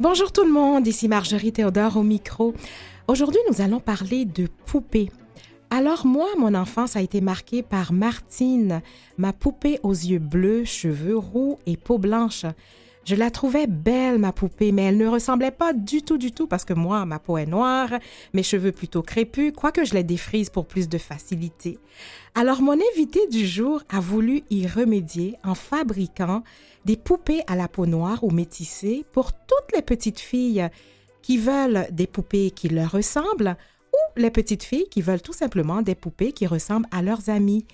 Bonjour tout le monde, ici Marjorie Théodore au micro. Aujourd'hui, nous allons parler de poupées. Alors moi, mon enfance a été marquée par Martine, ma poupée aux yeux bleus, cheveux roux et peau blanche. Je la trouvais belle, ma poupée, mais elle ne ressemblait pas du tout, parce que moi, ma peau est noire, mes cheveux plutôt crépus, quoique je les défrise pour plus de facilité. Alors mon invité du jour a voulu y remédier en fabriquant des poupées à la peau noire ou métissée pour toutes les petites filles qui veulent des poupées qui leur ressemblent ou les petites filles qui veulent tout simplement des poupées qui ressemblent à leurs amies.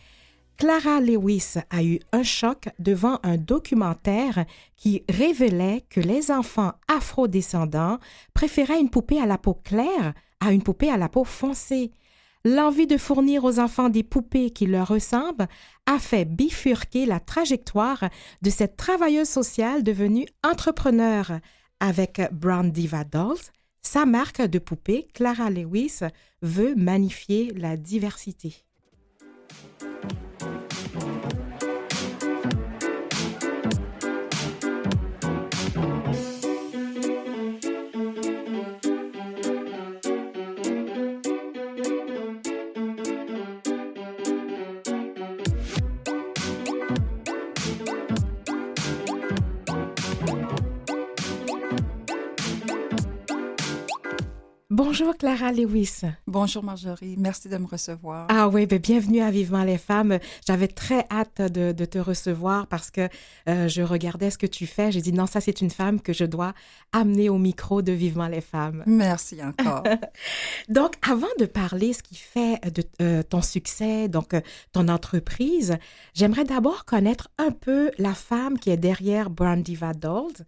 Clara Lewis a eu un choc devant un documentaire qui révélait que les enfants afrodescendants préféraient une poupée à la peau claire à une poupée à la peau foncée. L'envie de fournir aux enfants des poupées qui leur ressemblent a fait bifurquer la trajectoire de cette travailleuse sociale devenue entrepreneur. Avec Brown Diva Dolls, sa marque de poupées, Clara Lewis veut magnifier la diversité. Bonjour Clara Lewis. Bonjour Marjorie, merci de me recevoir. Ah oui, ben bienvenue à Vivement les femmes. J'avais très hâte de te recevoir parce que je regardais ce que tu fais. J'ai dit non, ça c'est une femme que je dois amener au micro de Vivement les femmes. Merci encore. Donc, avant de parler ce qui fait de ton succès, donc ton entreprise, j'aimerais d'abord connaître un peu la femme qui est derrière Brown Diva Dolls.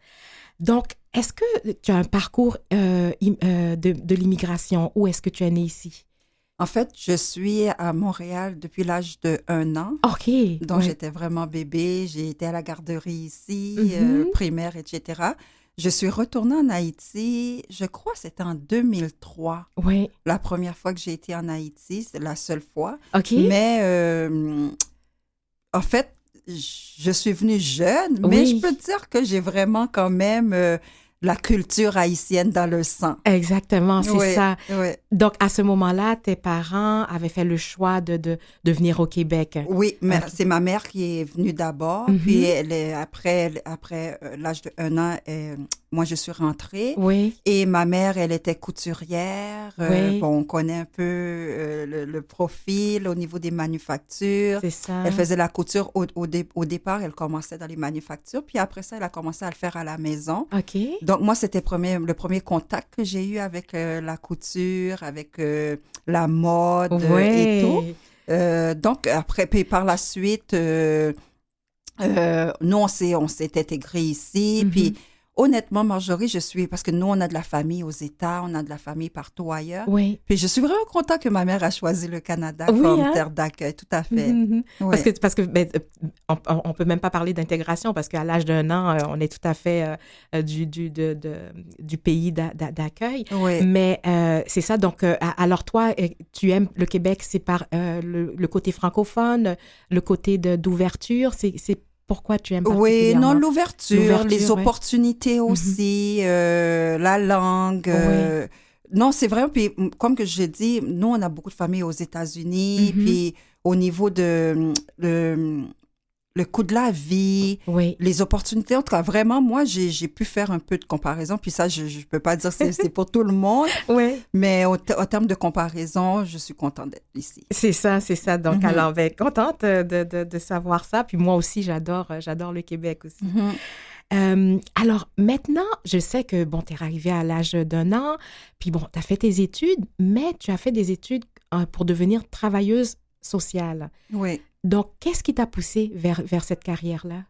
Donc, est-ce que tu as un parcours de l'immigration ou est-ce que tu es née ici? En fait, je suis à Montréal depuis l'âge de 1 an. OK. Donc, ouais. j'étais vraiment bébé. J'ai été à la garderie ici, Mhm. primaire, etc. Je suis retournée en Haïti, je crois que c'était en 2003. Oui. La première fois que j'ai été en Haïti, c'est la seule fois. OK. Mais en fait, je suis venue jeune, mais Oui. je peux te dire que j'ai vraiment quand même la culture haïtienne dans le sang. Exactement, c'est Oui, ça. oui. Donc, à ce moment-là, tes parents avaient fait le choix de venir au Québec. Oui, mais Ok. c'est ma mère qui est venue d'abord, Mhm. puis après l'âge de 1 an, moi je suis rentrée. Oui, Et ma mère, elle était couturière. oui, Bon, on connaît un peu le profil au niveau des manufactures. c'est ça. Elle faisait la couture au départ, elle commençait dans les manufactures, puis après ça, elle a commencé à le faire à la maison. OK. Donc, moi, c'était le premier contact que j'ai eu avec la couture, avec la mode et tout. Oui. Donc, après, puis par la suite, nous, on s'est intégrés ici. Mhm. Puis, honnêtement, Marjorie, parce que nous, on a de la famille aux États, on a de la famille partout ailleurs. Oui. Puis, je suis vraiment contente que ma mère a choisi le Canada Oui, comme hein? terre d'accueil, tout à fait. Mhm. Oui. Parce que ben, on peut même pas parler d'intégration parce qu'à l'âge d'1 an, on est tout à fait du pays d'accueil. Oui. Mais c'est ça. Donc, alors toi, tu aimes le Québec, c'est par le côté francophone, le côté d'ouverture. C'est pourquoi tu aimes Oui, particulièrement? non, l'ouverture, les ouais. opportunités aussi, la langue. Oui. Non, c'est vrai. Puis, comme que j'ai dit, nous, on a beaucoup de familles aux États-Unis. Mhm. Puis, au niveau de le coût de la vie, Oui. les opportunités, en tout cas, vraiment, moi, j'ai pu faire un peu de comparaison. Puis ça, je ne peux pas dire que c'est pour tout le monde. Oui. Mais au terme de comparaison, je suis contente d'être ici. C'est ça, c'est ça. Donc, Mhm. alors, ben, contente de savoir ça. Puis moi aussi, j'adore le Québec aussi. Alors, maintenant, je sais que, bon, tu es arrivée à l'âge d'1 an, puis bon, tu as fait tes études, mais tu as fait des études pour devenir travailleuse sociale. Oui. Donc, qu'est-ce qui t'a poussée vers cette carrière-là?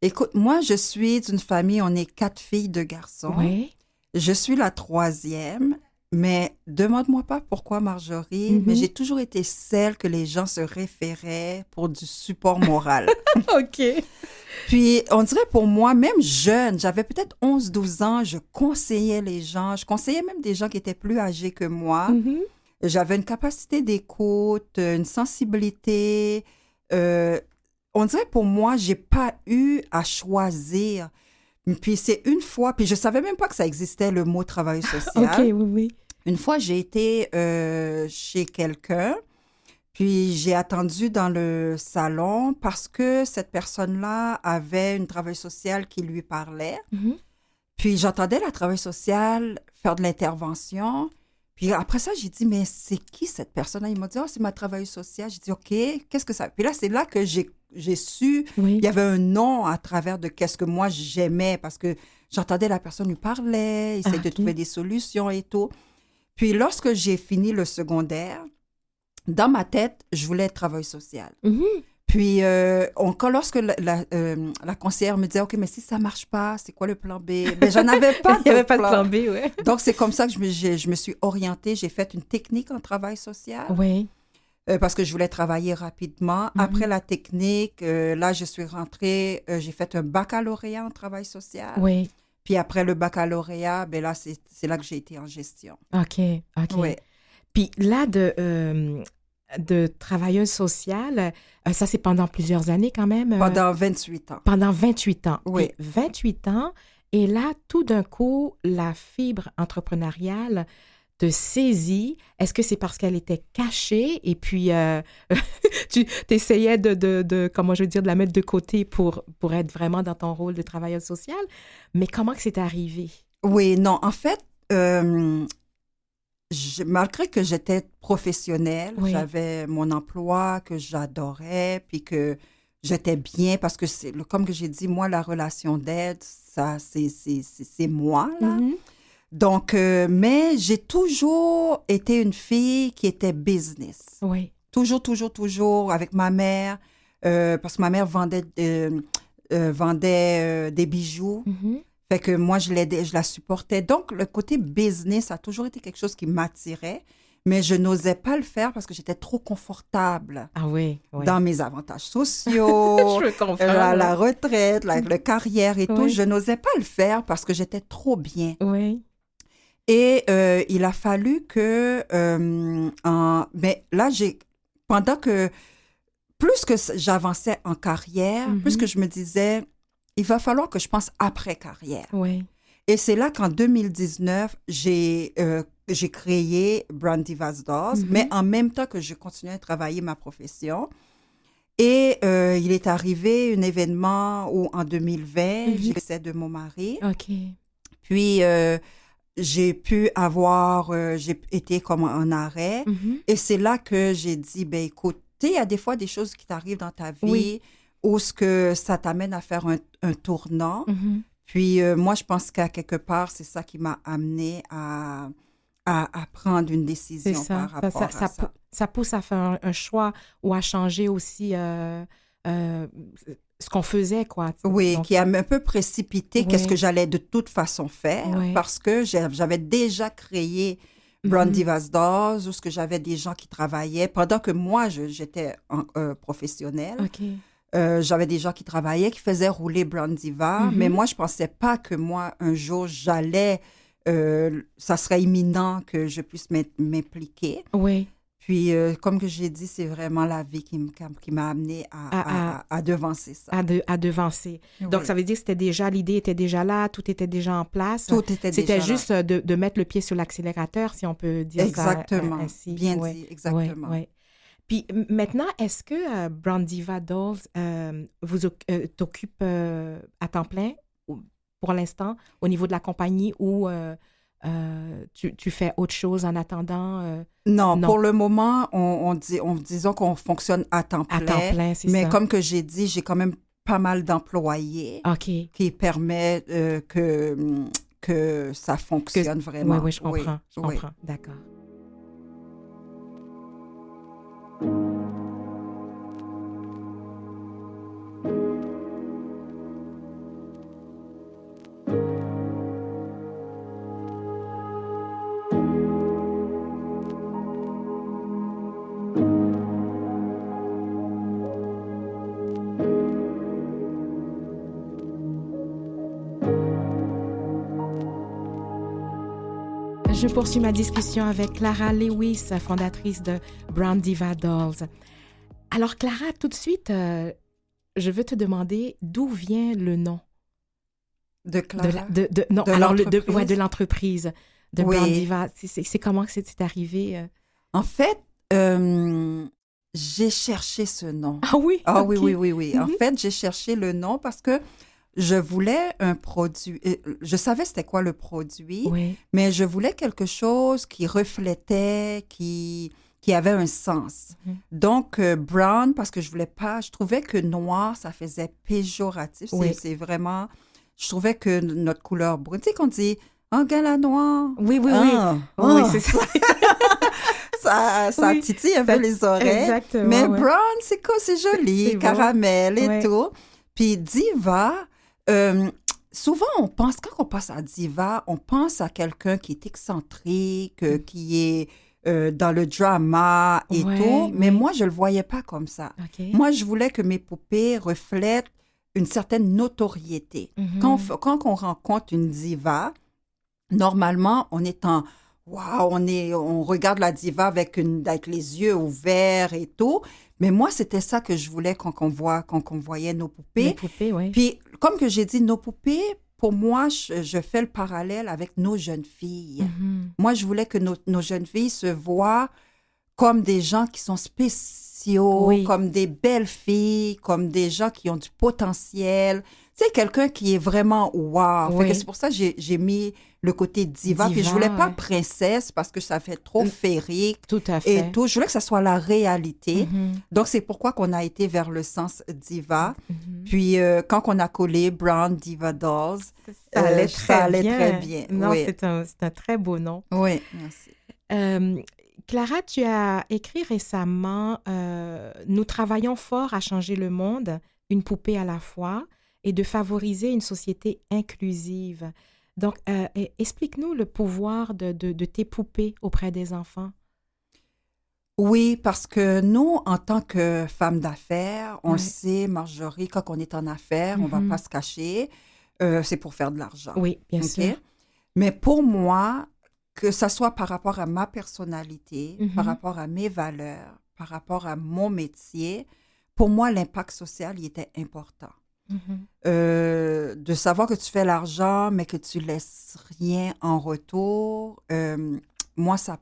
Écoute, moi, je suis d'une famille, on est 4 filles, 2 garçons. Oui. Je suis la 3e, mais demande-moi pas pourquoi, Marjorie, Mhm. mais j'ai toujours été celle que les gens se référaient pour du support moral. OK. Puis, on dirait pour moi, même jeune, j'avais peut-être 11, 12 ans, je conseillais les gens, je conseillais même des gens qui étaient plus âgés que moi. Mhm. J'avais une capacité d'écoute, une sensibilité. On dirait pour moi, j'ai pas eu à choisir. Puis c'est une fois, puis je savais même pas que ça existait, le mot travail social. OK, oui, oui. Une fois, j'ai été chez quelqu'un, puis j'ai attendu dans le salon parce que cette personne-là avait une travailleuse sociale qui lui parlait. Mhm. Puis j'entendais la travailleuse sociale faire de l'intervention. Puis après ça, j'ai dit, mais c'est qui cette personne-là? Il m'a dit, oh, c'est ma travailleuse sociale. J'ai dit, OK, qu'est-ce que ça... Puis là, c'est là que j'ai su, Oui. il y avait un nom à travers de qu'est-ce que moi j'aimais parce que j'entendais la personne lui parler, essayer de OK. trouver des solutions et tout. Puis lorsque j'ai fini le secondaire, dans ma tête, je voulais être travailleuse sociale. Mhm. Puis, lorsque la conseillère me disait, OK, mais si ça marche pas, c'est quoi le plan B? Ben, j'en avais pas Il n'y avait de pas de plan. plan B, oui. Donc, c'est comme ça que je me suis orientée. J'ai fait une technique en travail social Oui. parce que je voulais travailler rapidement. Mhm. Après la technique, là, je suis rentrée, j'ai fait un baccalauréat en travail social. Oui. Puis après le baccalauréat, ben là, c'est là que j'ai été en gestion. OK, OK. Oui. Puis là, de travailleuse sociale, ça, c'est pendant plusieurs années quand même. Pendant 28 ans. Pendant 28 ans. Oui. Et 28 ans. Et là, tout d'un coup, la fibre entrepreneuriale te saisit. Est-ce que c'est parce qu'elle était cachée et puis tu essayais comment je veux dire, de la mettre de côté pour être vraiment dans ton rôle de travailleuse sociale? Mais comment que c'est arrivé? Oui, non, en fait, malgré que j'étais professionnelle, Oui. j'avais mon emploi que j'adorais, puis que j'étais bien, parce que comme que j'ai dit, moi, la relation d'aide, ça, c'est moi, là. Mhm. Donc, mais j'ai toujours été une fille qui était business. Oui. Toujours, toujours, toujours, avec ma mère, parce que ma mère vendait des bijoux. Mhm. Fait que moi, je l'aidais, je la supportais. Donc, le côté business a toujours été quelque chose qui m'attirait, mais je n'osais pas le faire parce que j'étais trop confortable Ah oui, oui. dans mes avantages sociaux, Je me comprends. la retraite, la carrière et tout. Oui. Je n'osais pas le faire parce que j'étais trop bien. Oui. Et il a fallu que... mais là, pendant que... Plus que j'avançais en carrière, Mhm. plus que je me disais, il va falloir que je pense après carrière. Oui. Et c'est là qu'en 2019, j'ai créé Brand Divas Dolls, Mhm. mais en même temps que je continuais à travailler ma profession. Et il est arrivé un événement où, en 2020, Mhm. j'ai décès de mon mari. OK. Puis, j'ai été comme en arrêt. Mhm. Et c'est là que j'ai dit, ben écoute, tu sais, il y a des fois des choses qui t'arrivent dans ta vie Oui. où ce que ça t'amène à faire un tournant. Mhm. Puis moi, je pense qu'à quelque part, c'est ça qui m'a amené à prendre une décision C'est ça. par rapport à ça. Ça pousse à faire un choix ou à changer aussi ce qu'on faisait, quoi. Oui, Donc, qui a un peu précipité Oui. qu'est-ce que j'allais de toute façon faire Oui. parce que j'avais déjà créé Brand Mhm. Divas Dolls où ce que j'avais des gens qui travaillaient pendant que moi, j'étais professionnelle. OK. J'avais des gens qui travaillaient, qui faisaient rouler Brand Diva, Mhm. mais moi, je pensais pas que moi, un jour, ça serait imminent que je puisse m'impliquer. Oui. Puis, comme que j'ai dit, c'est vraiment la vie qui m'a amenée à devancer ça. À devancer. Donc, Oui. ça veut dire que l'idée était déjà là, tout était déjà en place. Tout était déjà C'était là. juste de mettre le pied sur l'accélérateur, si on peut dire Exactement. ça ainsi. Bien Ouais. dit, exactement. Ouais, ouais. Puis maintenant, est-ce que Brand Diva Dolls t'occupe à temps plein pour l'instant au niveau de la compagnie ou tu fais autre chose en attendant? Non, Non. pour le moment, disons qu'on fonctionne à temps plein. À temps plein, c'est mais ça. comme que j'ai dit, j'ai quand même pas mal d'employés OK. qui permet que ça fonctionne vraiment. Oui, je comprends. Je oui. comprends. D'accord. Je poursuis ma discussion avec Clara Lewis, fondatrice de Brand Diva Dolls. Alors, Clara, tout de suite, je veux te demander d'où vient le nom? De Clara? Non, De alors l'entreprise? ouais, de l'entreprise de Oui. Brown Diva. C'est comment que c'est arrivé? En fait, j'ai cherché ce nom. Ah oui, Ah oui, OK. oui, oui, oui. En Mhm. fait, j'ai cherché le nom parce que je voulais un produit. Je savais c'était quoi le produit, Oui. mais je voulais quelque chose qui reflétait, qui avait un sens. Mhm. Donc, brown, parce que je voulais pas, je trouvais que noir, ça faisait péjoratif. Oui. C'est vraiment, je trouvais que notre couleur brune, tu sais, qu'on dit, un gala noir. Oui, oui, oui. Ah, Oui, ah. c'est ça. Ça Oui, titille un ça- peu les oreilles. exactement, Mais ouais. brown, c'est quoi? C'est joli, C'est beau. caramel et Ouais. tout. Puis diva, euh, souvent on pense, quand on pense à diva, on pense à quelqu'un qui est excentrique, qui est dans le drama et Ouais, tout. Mais oui. moi, je le voyais pas comme ça. OK. Moi, je voulais que mes poupées reflètent une certaine notoriété. Mhm. Quand on rencontre une diva, normalement, on est en waouh, on regarde la diva avec les yeux ouverts et tout. Mais moi, c'était ça que je voulais quand on voyait nos Les poupées. poupées, oui. Puis, comme que j'ai dit, nos poupées, pour moi, je fais le parallèle avec nos jeunes filles. Mhm. Moi, je voulais que nos jeunes filles se voient comme des gens qui sont spéciaux, Oui. comme des belles filles, comme des gens qui ont du potentiel. Tu sais, quelqu'un qui est vraiment wow. Fait Oui. que c'est pour ça que j'ai mis le côté diva. Puis je Diva, voulais pas ouais. princesse parce que ça fait trop féerique Tout à et fait. tout. Je voulais que ça soit la réalité. Mhm. Donc, c'est pourquoi qu'on a été vers le sens diva. Mhm. Puis, quand on a collé Brown Diva Dolls, Ça allait ça allait très bien. Non, Oui. c'est un très beau nom. Oui, merci. Clara, tu as écrit récemment Nous travaillons fort à changer le monde, une poupée à la fois, et de favoriser une société inclusive. Donc, explique-nous le pouvoir de tes poupées auprès des enfants. Oui, parce que nous, en tant que femmes d'affaires, on le Ouais. sait, Marjorie, quand on est en affaires, on va Mhm. pas se cacher, c'est pour faire de l'argent. Oui, bien OK? sûr. Mais pour moi, que ça soit par rapport à ma personnalité, par Mhm. rapport à mes valeurs, par rapport à mon métier, pour moi, l'impact social, il était important. Mhm. De savoir que tu fais l'argent, mais que tu laisses rien en retour,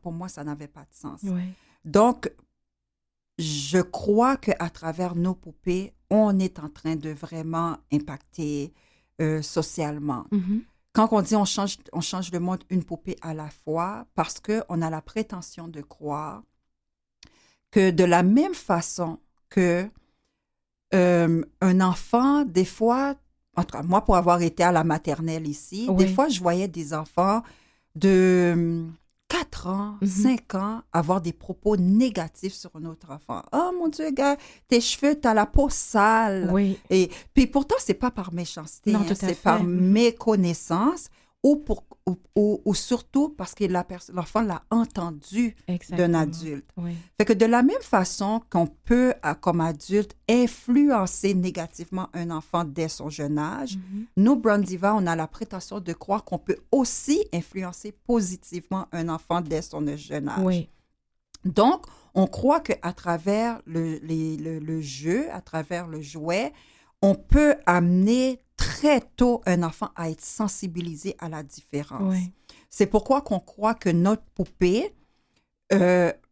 pour moi, ça n'avait pas de sens. Ouais. Donc, je crois qu'à travers nos poupées, on est en train de vraiment impacter socialement. Mhm. Quand on dit on change le monde une poupée à la fois, parce qu'on a la prétention de croire que de la même façon que un enfant, des fois, en tout cas, moi, pour avoir été à la maternelle ici, Oui. des fois, je voyais des enfants de 4 ans, Mhm. 5 ans avoir des propos négatifs sur un autre enfant. « Oh mon Dieu, gars, tes cheveux, t'as la peau sale. » Oui. Et puis pourtant, c'est pas par méchanceté, Non, hein, tout à c'est fait. par Mhm. méconnaissance ou surtout parce que l'enfant l'a entendu d'un Exactement. adulte. Oui. Fait que de la même façon qu'on peut, comme adulte, influencer négativement un enfant dès son jeune âge, Mhm. nous, Brown Diva, on a la prétention de croire qu'on peut aussi influencer positivement un enfant dès son jeune âge. Oui. Donc, on croit qu'à travers le jeu, à travers le jouet, on peut amener très tôt un enfant à être sensibilisé à la différence. Oui. C'est pourquoi qu'on croit que notre poupée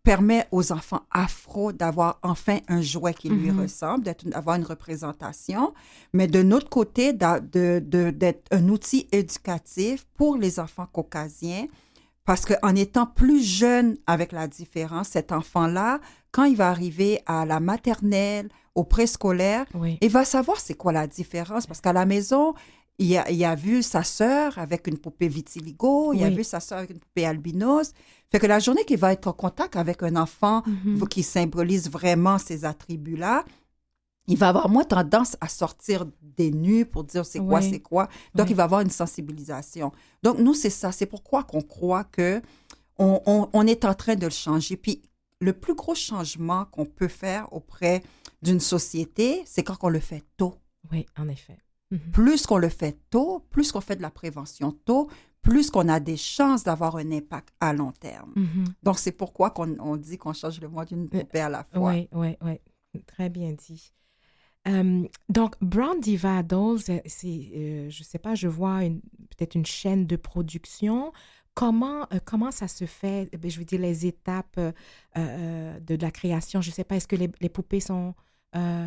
permet aux enfants afro d'avoir enfin un jouet qui lui Mhm. ressemble, d'avoir une représentation, mais de notre côté, d'être un outil éducatif pour les enfants caucasiens, parce qu'en étant plus jeune avec la différence, cet enfant-là, quand il va arriver à la maternelle, au préscolaire, Oui. il va savoir c'est quoi la différence, parce qu'à la maison, il a vu sa sœur avec une poupée vitiligo, il a Oui. vu sa sœur avec une poupée albinos. Fait que la journée qu'il va être en contact avec un enfant Mhm. qui symbolise vraiment ces attributs-là, il va avoir moins tendance à sortir des nus pour dire c'est quoi, Oui. c'est quoi. Donc, Oui. il va avoir une sensibilisation. Donc, nous, c'est ça. C'est pourquoi qu'on croit que on est en train de le changer. Puis, le plus gros changement qu'on peut faire auprès d'une société, c'est quand on le fait tôt. Oui, en effet. Mhm. Plus qu'on le fait tôt, plus qu'on fait de la prévention tôt, plus qu'on a des chances d'avoir un impact à long terme. Mhm. Donc, c'est pourquoi on dit qu'on change le monde d'une poupée à la fois. Oui, oui, oui. Très bien dit. Donc, Brown Diva Dolls, je sais pas, je vois peut-être une chaîne de production. Comment ça se fait? Je veux dire, les étapes de la création. Je sais pas, est-ce que les poupées sont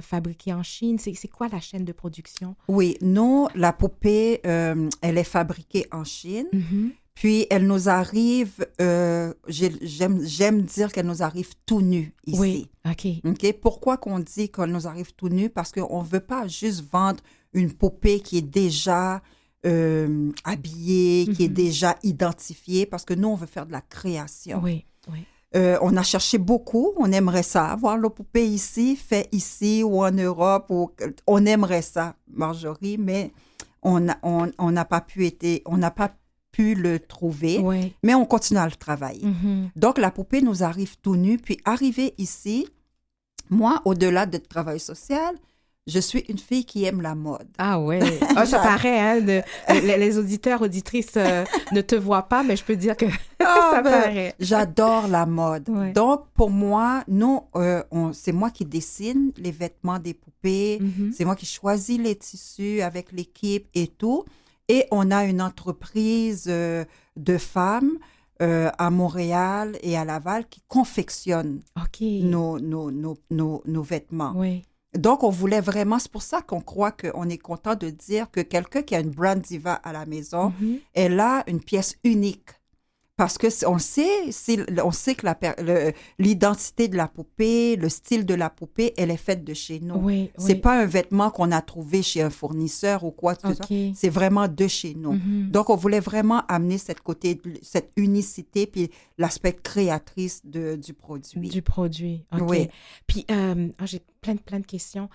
fabriquées en Chine? C'est quoi la chaîne de production? Oui, non, la poupée, elle est fabriquée en Chine. Mhm. Puis, elle nous arrive, j'aime dire qu'elle nous arrive tout nue Oui, ici. OK. OK? Pourquoi qu'on dit qu'elle nous arrive tout nue? Parce qu'on ne veut pas juste vendre une poupée qui est déjà habillée, qui est Mhm. déjà identifiée, parce que nous, on veut faire de la création. Oui, oui. On a cherché beaucoup. On aimerait ça, avoir la poupée ici, fait ici ou en Europe. On aimerait ça, Marjorie, mais on n'a pas pu le trouver, Oui. mais on continue à le travailler. Mhm. Donc, la poupée nous arrive tout nue. Puis, arrivée ici, moi, au-delà d'être travail social, je suis une fille qui aime la mode. Ah ouais. Ah, ça paraît, hein, les auditeurs, auditrices ne te voient pas, mais je peux dire que ça paraît. J'adore la mode. Ouais. Donc, pour moi, c'est moi qui dessine les vêtements des poupées. Mhm. C'est moi qui choisis les tissus avec l'équipe et tout. Et on a une entreprise de femmes à Montréal et à Laval qui confectionne OK. nos vêtements. Oui. Donc, on voulait vraiment, c'est pour ça qu'on croit qu'on est content de dire que quelqu'un qui a une Brand Diva à la maison, Mhm. elle a une pièce unique. Parce que on sait que l'identité de la poupée, le style de la poupée, elle est faite de chez nous. Oui, C'est oui. pas un vêtement qu'on a trouvé chez un fournisseur ou quoi que ce soit. OK. C'est vraiment de chez nous. Mhm. Donc, on voulait vraiment amener cette unicité puis l'aspect créatrice du produit. Du produit. OK. Oui. Puis, j'ai plein de questions.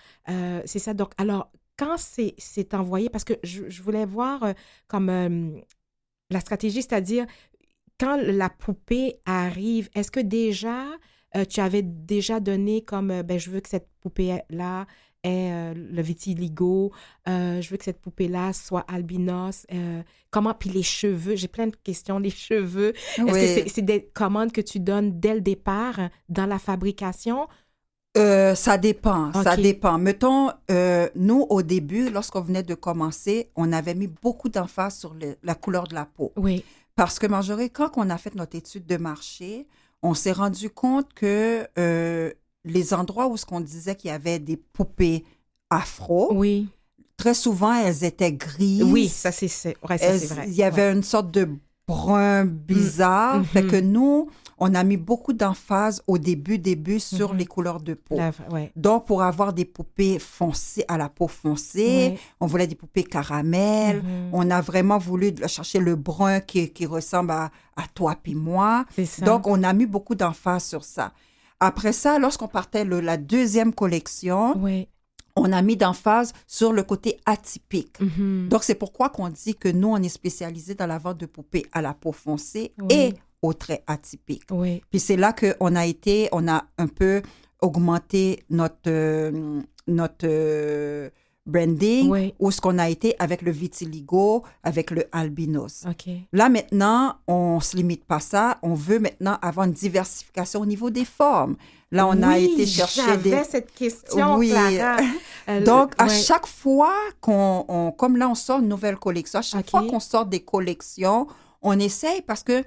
C'est ça. Donc, alors, quand c'est envoyé, parce que je voulais voir comme la stratégie, c'est-à-dire, quand la poupée arrive, est-ce que déjà, tu avais déjà donné comme, ben, je veux que cette poupée-là ait le vitiligo, je veux que cette poupée-là soit albinos, comment, puis les cheveux, j'ai plein de questions, les cheveux, est-ce que Oui. c'est des commandes que tu donnes dès le départ dans la fabrication? Ça dépend, ça OK. dépend. Mettons, nous, au début, lorsqu'on venait de commencer, on avait mis beaucoup d'emphase sur la couleur de la peau. Oui. Parce que, Marjorie, quand on a fait notre étude de marché, on s'est rendu compte que les endroits où ce qu'on disait qu'il y avait des poupées afro, Oui. très souvent, elles étaient grises. Oui, ça c'est ouais, ça c'est vrai. Il y avait une sorte de brun bizarre. Mhm. Fait que nous, on a mis beaucoup d'emphase au début sur Mhm. les couleurs de peau. Ouais. Donc, pour avoir des poupées foncées, à la peau foncée, Ouais. on voulait des poupées caramel. Mhm. On a vraiment voulu chercher le brun qui ressemble à toi puis moi. C'est ça. Donc, on a mis beaucoup d'emphase sur ça. Après ça, lorsqu'on partait la deuxième collection, Oui. on a mis d'emphase sur le côté atypique. Mhm. Donc, c'est pourquoi qu'on dit que nous, on est spécialisé dans la vente de poupées à la peau foncée Oui. et aux traits atypiques. Oui. Puis c'est là qu'on on a un peu augmenté notre branding, Oui. où ce qu'on a été avec le vitiligo, avec le albinos. OK. Là, maintenant, on ne se limite pas à ça. On veut maintenant avoir une diversification au niveau des formes. Là, on a été chercher j'avais cette question, Oui. Clara. Donc, à ouais. chaque fois comme là, on sort une nouvelle collection, à chaque OK. fois qu'on sort des collections, on essaye parce que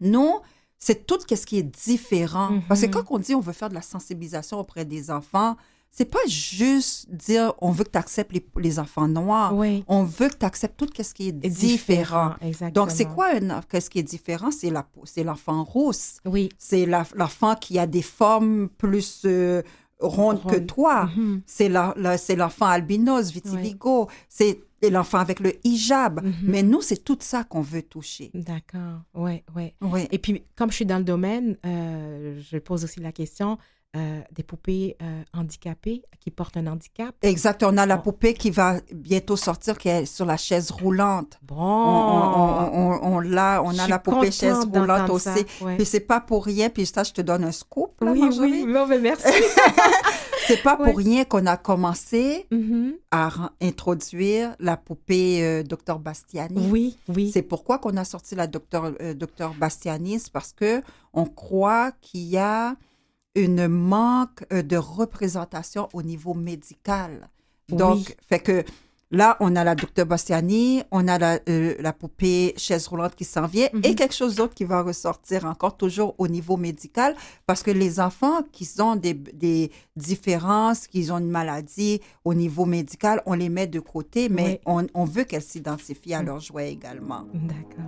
nous, c'est tout ce qui est différent. Mhm. Parce que quand on dit on veut faire de la sensibilisation auprès des enfants, c'est pas juste dire on veut que tu acceptes les enfants noirs. Oui. On veut que tu acceptes tout ce qui est Et différent. Exactement. Donc, c'est quoi qu'est-ce qui est différent? C'est l'enfant rousse. Oui. C'est l'enfant qui a des formes plus rondes que Ronde. toi. Mhm. C'est l'enfant albinos, vitiligo. C'est l'enfant avec le hijab. Mhm. Mais nous, c'est tout ça qu'on veut toucher. D'accord. Oui, oui. Oui. Et puis, comme je suis dans le domaine, je pose aussi la question des poupées handicapées qui portent un handicap. Exact. On a la Bon. poupée qui va bientôt sortir, qui est sur la chaise roulante. Bon. On a la poupée chaise roulante aussi. Ouais. Puis c'est pas pour rien, puis ça, je te donne un scoop, là, Oui, Marjorie. oui. Non, mais merci. C'est pas Ouais. pour rien qu'on a commencé Mhm. à introduire la poupée Dr Bastiani. Oui, oui. C'est pourquoi qu'on a sorti la Dr Bastiani, c'est parce que on croit qu'il y a une manque de représentation au niveau médical. Donc, Oui. fait que là, on a la Dr. Bastiani, on a la poupée chaise roulante qui s'en vient et quelque chose d'autre qui va ressortir encore toujours au niveau médical parce que les enfants qui ont des différences, qui ont une maladie au niveau médical, on les met de côté, mais on veut qu'elles s'identifient à leurs jouets également. D'accord.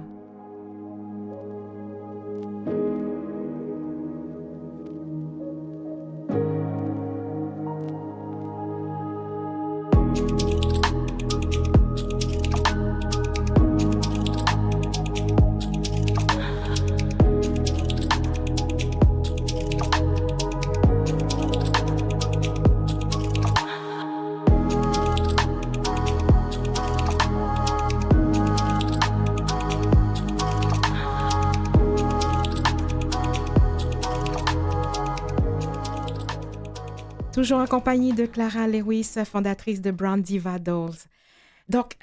Toujours en compagnie de Clara Lewis, fondatrice de Brown Diva Dolls. Donc,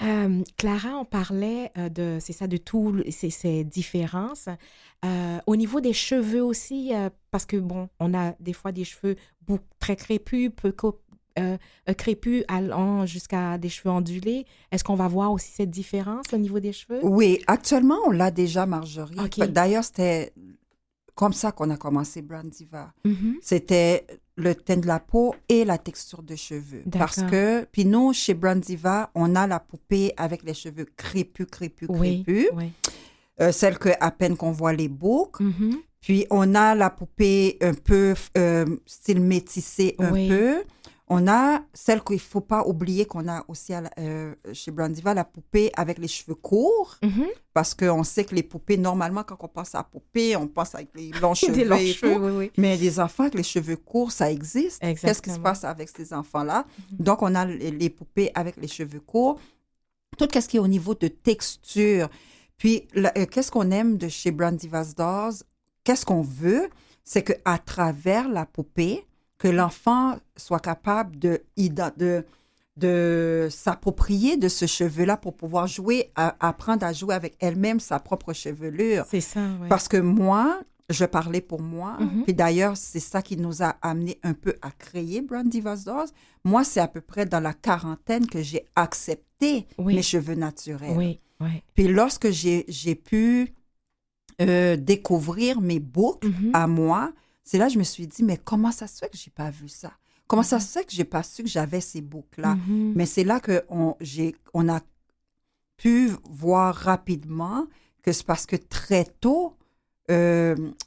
Clara, on parlait c'est ça, de tous ces différences. Au niveau des cheveux aussi, parce que, bon, on a des fois des cheveux très crépus, crépus allant jusqu'à des cheveux ondulés. Est-ce qu'on va voir aussi cette différence au niveau des cheveux? Oui, actuellement, on l'a déjà, Marjorie. OK. D'ailleurs, c'était comme ça qu'on a commencé Brown Diva. C'était le teint de la peau et la texture de cheveux. D'accord. Parce que, puis nous, chez Brown Diva, on a la poupée avec les cheveux crépus. Oui. Celle que à peine qu'on voit les boucles. Puis on a la poupée un peu style métissé un peu. On a celle qu'il ne faut pas oublier qu'on a aussi chez Brown Diva, la poupée avec les cheveux courts. Parce qu'on sait que les poupées, normalement, quand on pense à poupée, on pense avec les longs cheveux et tout. Mais les enfants avec les cheveux courts, ça existe. Exactement. Qu'est-ce qui se passe avec ces enfants-là? Donc, on a les poupées avec les cheveux courts. Tout ce qui est au niveau de texture. Puis, qu'est-ce qu'on aime de chez Brown Diva's Dolls? Qu'est-ce qu'on veut? C'est qu'à travers la poupée, que l'enfant soit capable de s'approprier de ce cheveu-là pour pouvoir apprendre à jouer avec elle-même sa propre chevelure. C'est ça, oui. Parce que moi, je parlais pour moi, puis d'ailleurs, c'est ça qui nous a amené un peu à créer Brown Diva's Dolls. Moi, c'est à peu près dans la quarantaine que j'ai accepté mes cheveux naturels. Oui. Puis lorsque j'ai pu découvrir mes boucles à moi, c'est là que je me suis dit, mais comment ça se fait que j'ai pas vu ça? Comment ça se fait que j'ai pas su que j'avais ces boucles-là? Mais c'est là qu'on a pu voir rapidement que c'est parce que très tôt,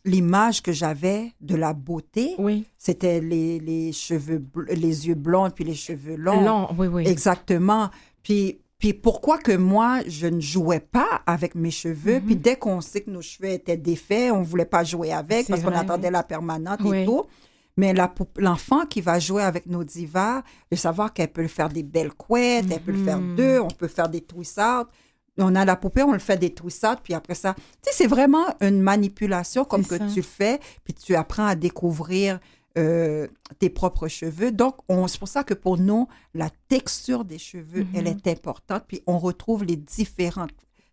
l'image que j'avais de la beauté, c'était les cheveux, les yeux blonds puis les cheveux longs. Oui. Exactement. Puis pourquoi que moi, je ne jouais pas avec mes cheveux? Puis dès qu'on sait que nos cheveux étaient défaits, on ne voulait pas jouer avec parce qu'on attendait la permanente et tout. Mais l'enfant qui va jouer avec nos divas, de savoir qu'elle peut faire des belles couettes, elle peut le faire deux, on peut faire des twist-out. On a la poupée, on le fait des twist-out, puis après ça, tu sais, c'est vraiment une manipulation comme que tu fais, puis tu apprends à découvrir tes propres cheveux. Donc, c'est pour ça que pour nous, la texture des cheveux, elle est importante, puis on retrouve les différentes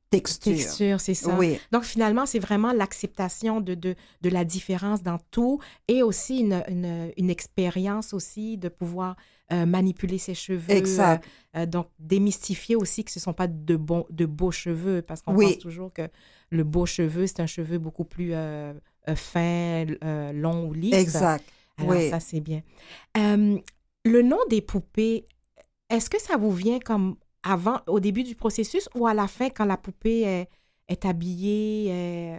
textures. C'est ça. Oui. Donc, finalement, c'est vraiment l'acceptation de la différence dans tout et aussi une expérience aussi de pouvoir manipuler ses cheveux. Exact. Donc, démystifier aussi que ce ne sont pas de beaux cheveux parce qu'on pense toujours que le beau cheveu, c'est un cheveu beaucoup plus fin, long ou lisse. Exact. Alors, ça, c'est bien. Le nom des poupées, est-ce que ça vous vient comme avant, au début du processus ou à la fin quand la poupée est habillée?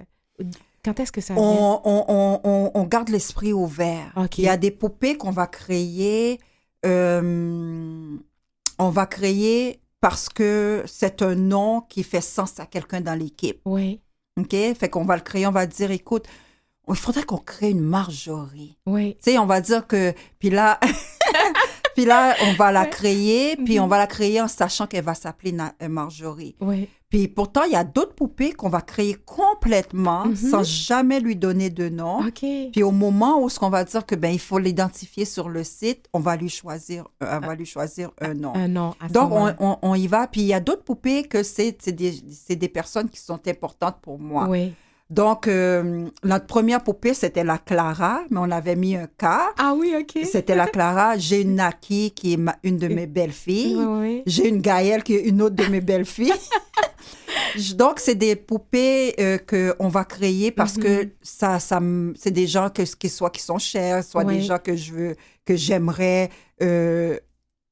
Quand est-ce que ça vient? On garde l'esprit ouvert. Okay. Il y a des poupées qu'on va créer. On va créer parce que c'est un nom qui fait sens à quelqu'un dans l'équipe. Oui. OK? Fait qu'on va le créer, on va dire, écoute, il faudrait qu'on crée une Marjorie. Oui. Tu sais, on va dire que... Puis là, on va la créer, puis on va la créer en sachant qu'elle va s'appeler Marjorie. Oui. Puis pourtant, il y a d'autres poupées qu'on va créer complètement sans jamais lui donner de nom. OK. Puis au moment où ce qu'on va dire que il faut l'identifier sur le site, on va lui choisir un nom. Un nom. Donc on y va. Puis il y a d'autres poupées que c'est des personnes qui sont importantes pour moi. Oui. Donc, notre première poupée, c'était la Clara, mais on avait mis un K. Ah oui, OK. C'était la Clara. J'ai une Naki, qui est une de mes belles-filles. Oui, oui. J'ai une Gaëlle, qui est une autre de mes belles-filles. Donc, c'est des poupées qu'on va créer parce que c'est des gens soit qui sont chers, soit des gens que j'aimerais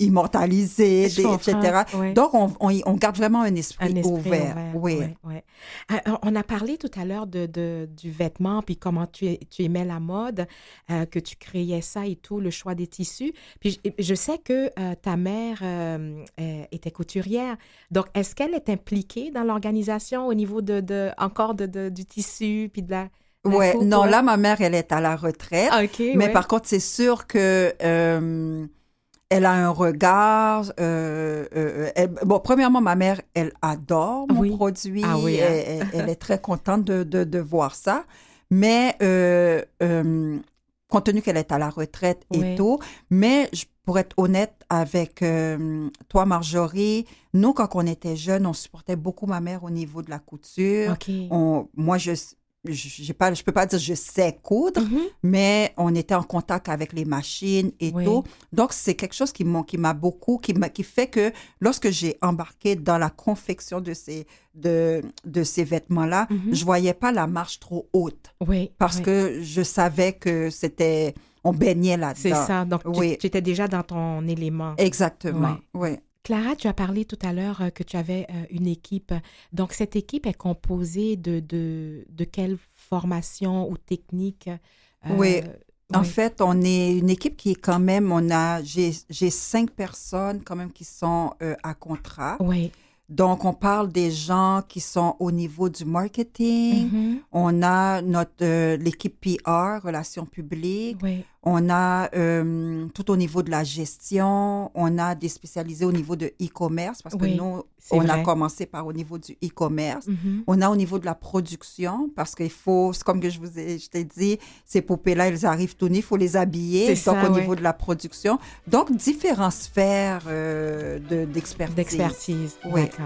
immortaliser, etc. Ouais. Donc, on garde vraiment un esprit ouvert. Oui. Ouais. On a parlé tout à l'heure du vêtement, puis comment tu aimais la mode, que tu créais ça et tout, le choix des tissus. Puis je sais que ta mère était couturière. Donc, est-ce qu'elle est impliquée dans l'organisation au niveau du tissu, puis de la Oui, coupe, non, là, ma mère, elle est à la retraite. OK, mais par contre, c'est sûr que elle a un regard. Premièrement, ma mère, elle adore mon produit. Ah oui, hein? Elle est très contente de voir ça. Mais compte tenu qu'elle est à la retraite et tout, mais pour être honnête avec toi, Marjorie, nous, quand on était jeunes, on supportait beaucoup ma mère au niveau de la couture. Okay. Moi, je peux pas dire je sais coudre, mais on était en contact avec les machines et tout. Donc, c'est quelque chose qui fait que lorsque j'ai embarqué dans la confection de ces vêtements-là, je voyais pas la marche trop haute. Parce que je savais que on baignait là-dedans. C'est ça. Donc, tu étais déjà dans ton élément. Exactement, oui. Clara, tu as parlé tout à l'heure que tu avais une équipe. Donc, cette équipe est composée de quelle formation ou technique? Oui. En fait, on est une équipe qui est quand même, j'ai 5 personnes quand même qui sont à contrat. Oui. Donc, on parle des gens qui sont au niveau du marketing. On a l'équipe PR, relations publiques. On a tout au niveau de la gestion. On a des spécialisés au niveau de e-commerce parce que nous, on a commencé par au niveau du e-commerce. On a au niveau de la production parce qu'il faut, comme que je t'ai dit, ces poupées-là, elles arrivent tout nues, il faut les habiller. Donc, au niveau de la production. Donc, différentes sphères d'expertise. D'expertise, oui. D'accord.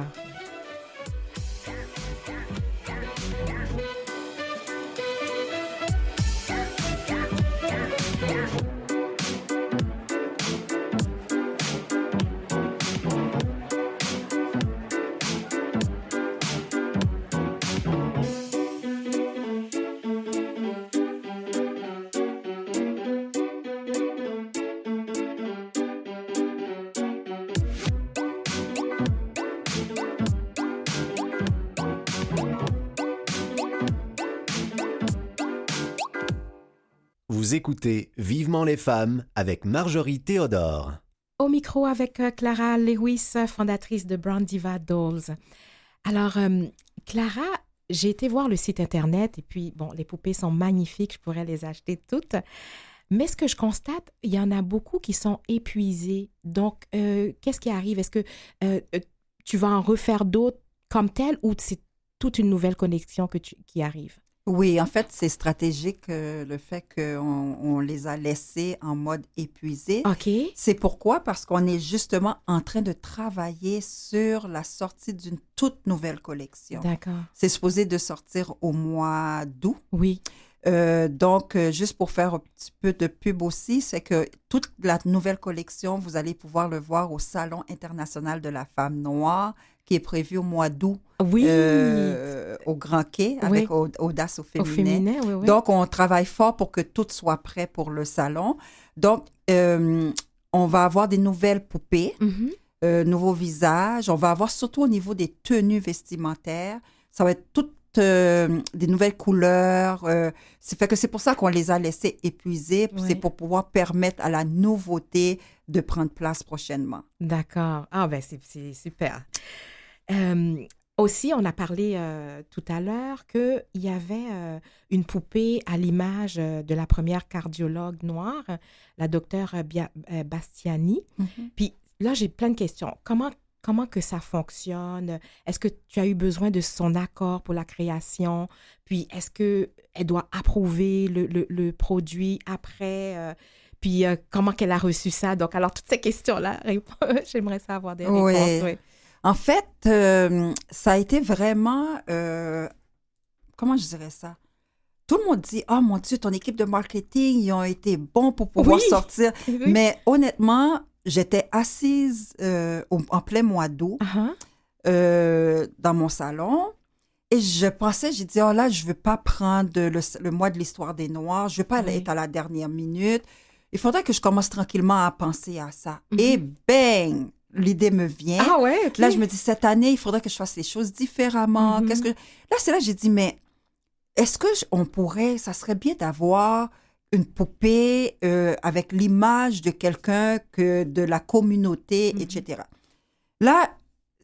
Vous écoutez Vivement les femmes avec Marjorie Théodore. Au micro avec Clara Lewis, fondatrice de Brown Diva Dolls. Alors, Clara, j'ai été voir le site Internet et puis, bon, les poupées sont magnifiques, je pourrais les acheter toutes. Mais ce que je constate, il y en a beaucoup qui sont épuisées. Donc, qu'est-ce qui arrive? Est-ce que tu vas en refaire d'autres comme telles ou c'est toute une nouvelle connexion qui arrive? Oui, en fait, c'est stratégique le fait qu'on les a laissés en mode épuisé. OK. C'est pourquoi? Parce qu'on est justement en train de travailler sur la sortie d'une toute nouvelle collection. D'accord. C'est supposé de sortir au mois d'août. Oui. Donc, juste pour faire un petit peu de pub aussi, c'est que toute la nouvelle collection, vous allez pouvoir le voir au Salon international de la femme noire qui est prévu au mois d'août au Grand Quai avec Audace au féminin. Oui. Donc, on travaille fort pour que tout soit prêt pour le salon. Donc, on va avoir des nouvelles poupées, nouveaux visages. On va avoir surtout au niveau des tenues vestimentaires. Ça va être toutes des nouvelles couleurs. C'est pour ça qu'on les a laissés épuisés. C'est pour pouvoir permettre à la nouveauté de prendre place prochainement. D'accord. Ah, ben c'est super. Aussi, on a parlé tout à l'heure qu'il y avait une poupée à l'image de la première cardiologue noire, la docteure Bastiani. Puis là, j'ai plein de questions. Comment que ça fonctionne? Est-ce que tu as eu besoin de son accord pour la création? Puis, est-ce qu'elle doit approuver le produit après? Puis, comment qu'elle a reçu ça? Donc, alors, toutes ces questions-là, j'aimerais savoir des réponses. Oui. En fait, ça a été vraiment, comment je dirais ça? Tout le monde dit, oh mon Dieu, ton équipe de marketing, ils ont été bons pour pouvoir sortir. Oui. Mais honnêtement, j'étais assise en plein mois d'août dans mon salon et je pensais, j'ai dit, oh là, je ne veux pas prendre le mois de l'histoire des Noirs, je ne veux pas être à la dernière minute. Il faudrait que je commence tranquillement à penser à ça. Et bang! L'idée me vient. Ah ouais, OK. Là, je me dis, cette année, il faudrait que je fasse les choses différemment. Là, c'est là que j'ai dit, mais est-ce que ça serait bien d'avoir une poupée avec l'image de quelqu'un de la communauté, etc. Là,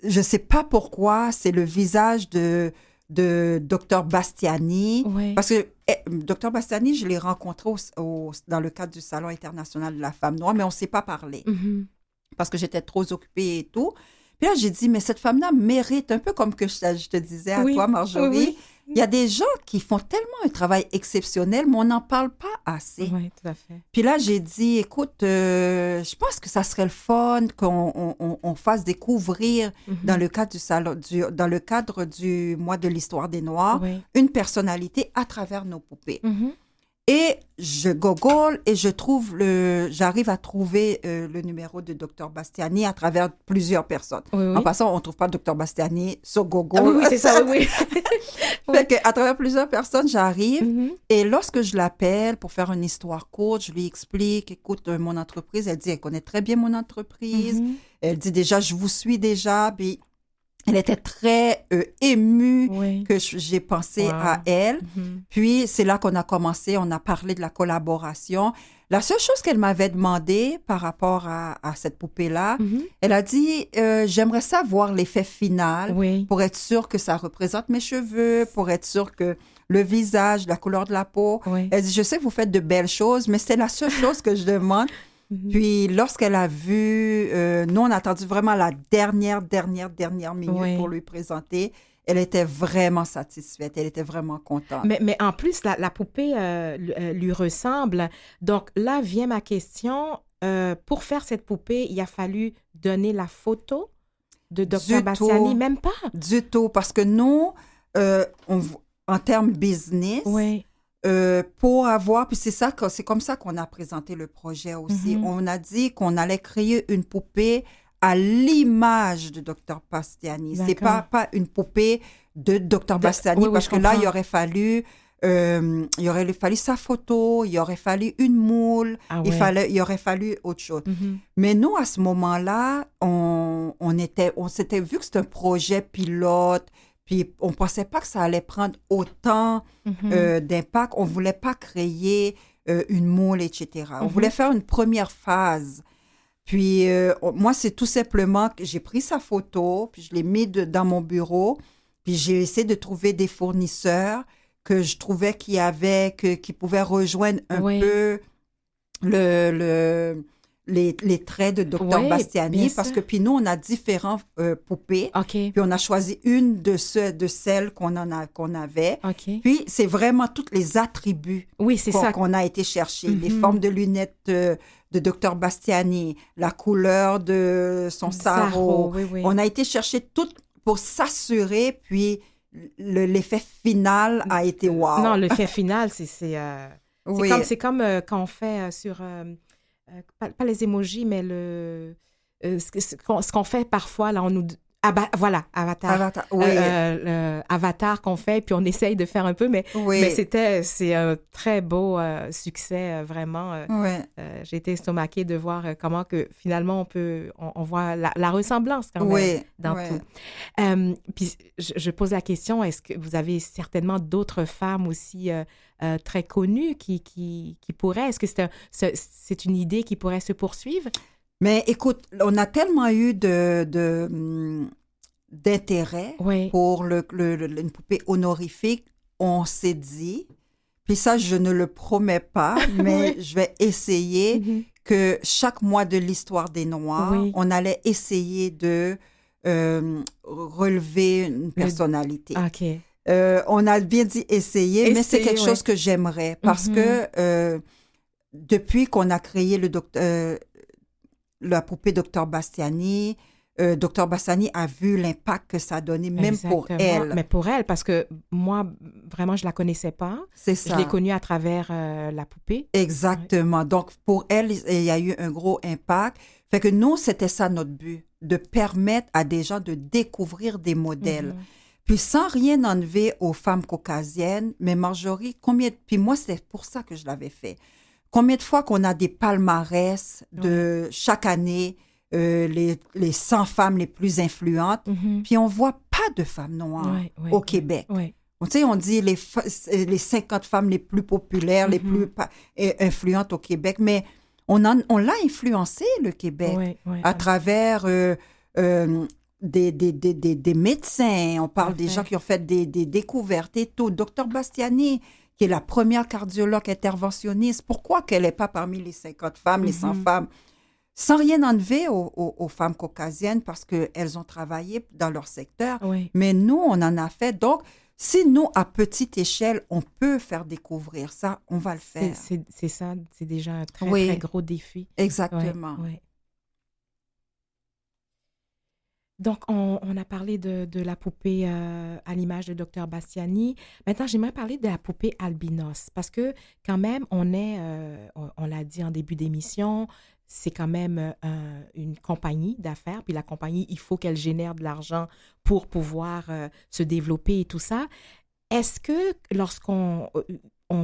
je ne sais pas pourquoi, c'est le visage de Dr Bastiani. Ouais. Parce que Dr Bastiani, je l'ai rencontré dans le cadre du Salon international de la femme noire, mais on ne s'est pas parlé. Parce que j'étais trop occupée et tout. Puis là, j'ai dit, mais cette femme-là mérite, un peu comme que je te disais à toi, Marjorie. Oui. Il y a des gens qui font tellement un travail exceptionnel, mais on n'en parle pas assez. Oui, tout à fait. Puis là, j'ai dit, écoute, je pense que ça serait le fun qu'on fasse découvrir dans le cadre du salon, dans le cadre du mois de l'histoire des Noirs, une personnalité à travers nos poupées. Et je google et j'arrive à trouver le numéro de Dr Bastiani à travers plusieurs personnes. En passant, on ne trouve pas Dr Bastiani sur Google. Oui, c'est ça, oui. Fait qu'à travers plusieurs personnes, j'arrive et lorsque je l'appelle pour faire une histoire courte, je lui explique, écoute, mon entreprise, elle dit, elle connaît très bien mon entreprise. Elle dit déjà, je vous suis déjà, puis elle était très émue que j'ai pensé à elle. Puis, c'est là qu'on a commencé, on a parlé de la collaboration. La seule chose qu'elle m'avait demandé par rapport à cette poupée-là, elle a dit, j'aimerais savoir l'effet final pour être sûre que ça représente mes cheveux, pour être sûre que le visage, la couleur de la peau. Elle dit, je sais que vous faites de belles choses, mais c'est la seule chose que je demande. Puis, lorsqu'elle a vu, nous, on a attendu vraiment la dernière minute pour lui présenter. Elle était vraiment satisfaite. Elle était vraiment contente. Mais en plus, la poupée lui ressemble. Donc, là vient ma question. Pour faire cette poupée, il a fallu donner la photo de Dr Bastiani? Même pas? Du tout, parce que nous, en termes business... pour avoir, puis c'est comme ça qu'on a présenté le projet aussi. On a dit qu'on allait créer une poupée à l'image de Dr Bastiani. C'est pas une poupée de Dr Bastiani, parce que là, il aurait fallu sa photo, il aurait fallu une moule, il aurait fallu autre chose. Mais nous, à ce moment-là, on s'était vu que c'était un projet pilote. Puis, on ne pensait pas que ça allait prendre autant d'impact. On ne voulait pas créer une moule, etc. On voulait faire une première phase. Puis, moi, c'est tout simplement que j'ai pris sa photo, puis je l'ai mis dans mon bureau, puis j'ai essayé de trouver des fournisseurs que je trouvais qui pouvaient rejoindre un peu les traits de Dr Bastiani, parce que puis nous, on a différentes poupées. Puis on a choisi une de celles qu'on avait. Puis c'est vraiment tous les attributs qu'on a été chercher. Les formes de lunettes de Dr Bastiani, la couleur de son sarrau. On a été chercher tout pour s'assurer, puis l'effet final a été wow. Non, l'effet final, c'est comme quand on fait sur... pas les émojis, mais ce qu'on fait parfois, là, on nous... Avatar. Avatar qu'on fait, puis on essaye de faire un peu, mais c'est un très beau succès, vraiment. J'ai été estomaquée de voir comment que finalement on voit la ressemblance quand même dans tout. Puis je pose la question, est-ce que vous avez certainement d'autres femmes aussi très connues qui pourraient, est-ce que c'est une idée qui pourrait se poursuivre? Mais écoute, on a tellement eu d'intérêt pour une poupée honorifique, on s'est dit, puis ça, je ne le promets pas, mais je vais essayer que chaque mois de l'histoire des Noirs, on allait essayer de relever une personnalité. On a bien dit essayer, mais c'est quelque chose que j'aimerais parce que depuis qu'on a créé la poupée Dr Bastiani, Dr Bassani a vu l'impact que ça a donné, même pour elle. Mais pour elle, parce que moi, vraiment, je ne la connaissais pas. C'est ça. Je l'ai connue à travers la poupée. Exactement. Ouais. Donc, pour elle, il y a eu un gros impact. Fait que nous, c'était ça notre but, de permettre à des gens de découvrir des modèles. Puis sans rien enlever aux femmes caucasiennes, mais Marjorie, puis moi, c'est pour ça que je l'avais fait. Combien de fois qu'on a des palmarès de chaque année, les 100 femmes les plus influentes, puis on voit pas de femmes noires au Québec. Tu sais, on dit les 50 femmes les plus populaires, les plus influentes au Québec, mais on l'a influencé, le Québec, à travers des médecins. On parle des gens qui ont fait des découvertes et tout. Dr Bastiani, qui est la première cardiologue interventionniste, pourquoi qu'elle n'est pas parmi les 50 femmes, les 100 femmes? Sans rien enlever aux femmes caucasiennes parce qu'elles ont travaillé dans leur secteur. Mais nous, on en a fait. Donc, si nous, à petite échelle, on peut faire découvrir ça, on va le faire. C'est ça, c'est déjà un très gros défi. Exactement. Donc, on a parlé de la poupée à l'image de Dr Bastiani. Maintenant, j'aimerais parler de la poupée albinos parce que quand même, on l'a dit en début d'émission, c'est quand même une compagnie d'affaires. Puis la compagnie, il faut qu'elle génère de l'argent pour pouvoir se développer et tout ça. Est-ce que lorsqu'on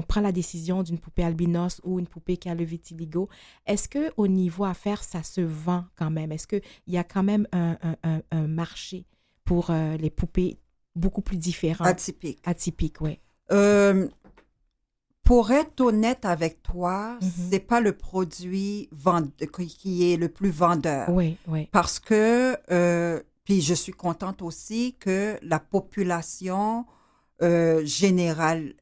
prend la décision d'une poupée albinos ou une poupée qui a le vitiligo, est-ce qu'au niveau affaires, ça se vend quand même? Est-ce qu'il y a quand même un marché pour les poupées beaucoup plus différentes? Atypiques, oui. Pour être honnête avec toi, c'est pas le produit qui est le plus vendeur. Oui. Parce que, puis je suis contente aussi que la population générale,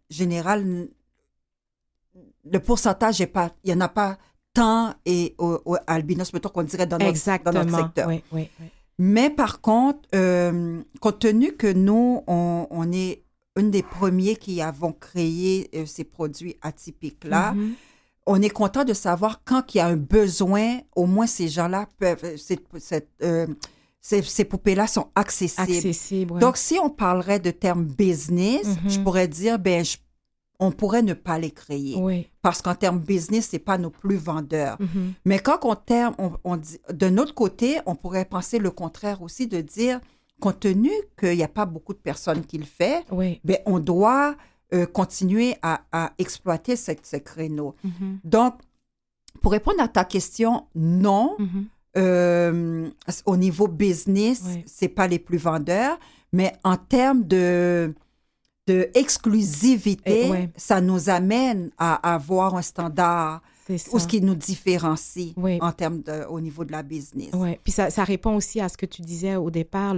le pourcentage il n'y en a pas tant et au albinos, mettons qu'on dirait dans notre secteur. Oui. Mais par contre, compte tenu que nous, on est une des premiers qui avons créé ces produits atypiques-là. On est content de savoir quand il y a un besoin, au moins ces gens-là peuvent, ces poupées-là sont accessibles. Donc, si on parlerait de termes business, je pourrais dire, on pourrait ne pas les créer. Parce qu'en termes business, c'est pas nos plus vendeurs. Mais quand on dit, de notre côté, on pourrait penser le contraire aussi, de dire, compte tenu qu'il n'y a pas beaucoup de personnes qui le font, on doit continuer à exploiter ce créneau. Donc, pour répondre à ta question, non. Au niveau business, c'est pas les plus vendeurs, mais en termes de exclusivité, ça nous amène à avoir un standard ou ce qui nous différencie en termes au niveau de la business. Oui, puis ça répond aussi à ce que tu disais au départ,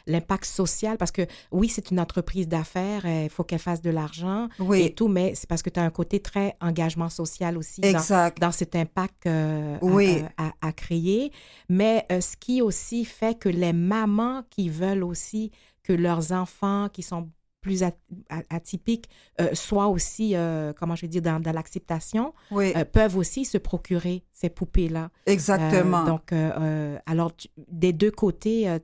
l'impact social, parce que oui, c'est une entreprise d'affaires, il faut qu'elle fasse de l'argent et tout, mais c'est parce que tu as un côté très engagement social aussi dans cet impact à créer. Mais ce qui aussi fait que les mamans qui veulent aussi que leurs enfants qui sont plus atypiques soient aussi, comment je vais dire, dans l'acceptation, peuvent aussi se procurer ces poupées-là. Exactement. Donc, alors, des deux côtés,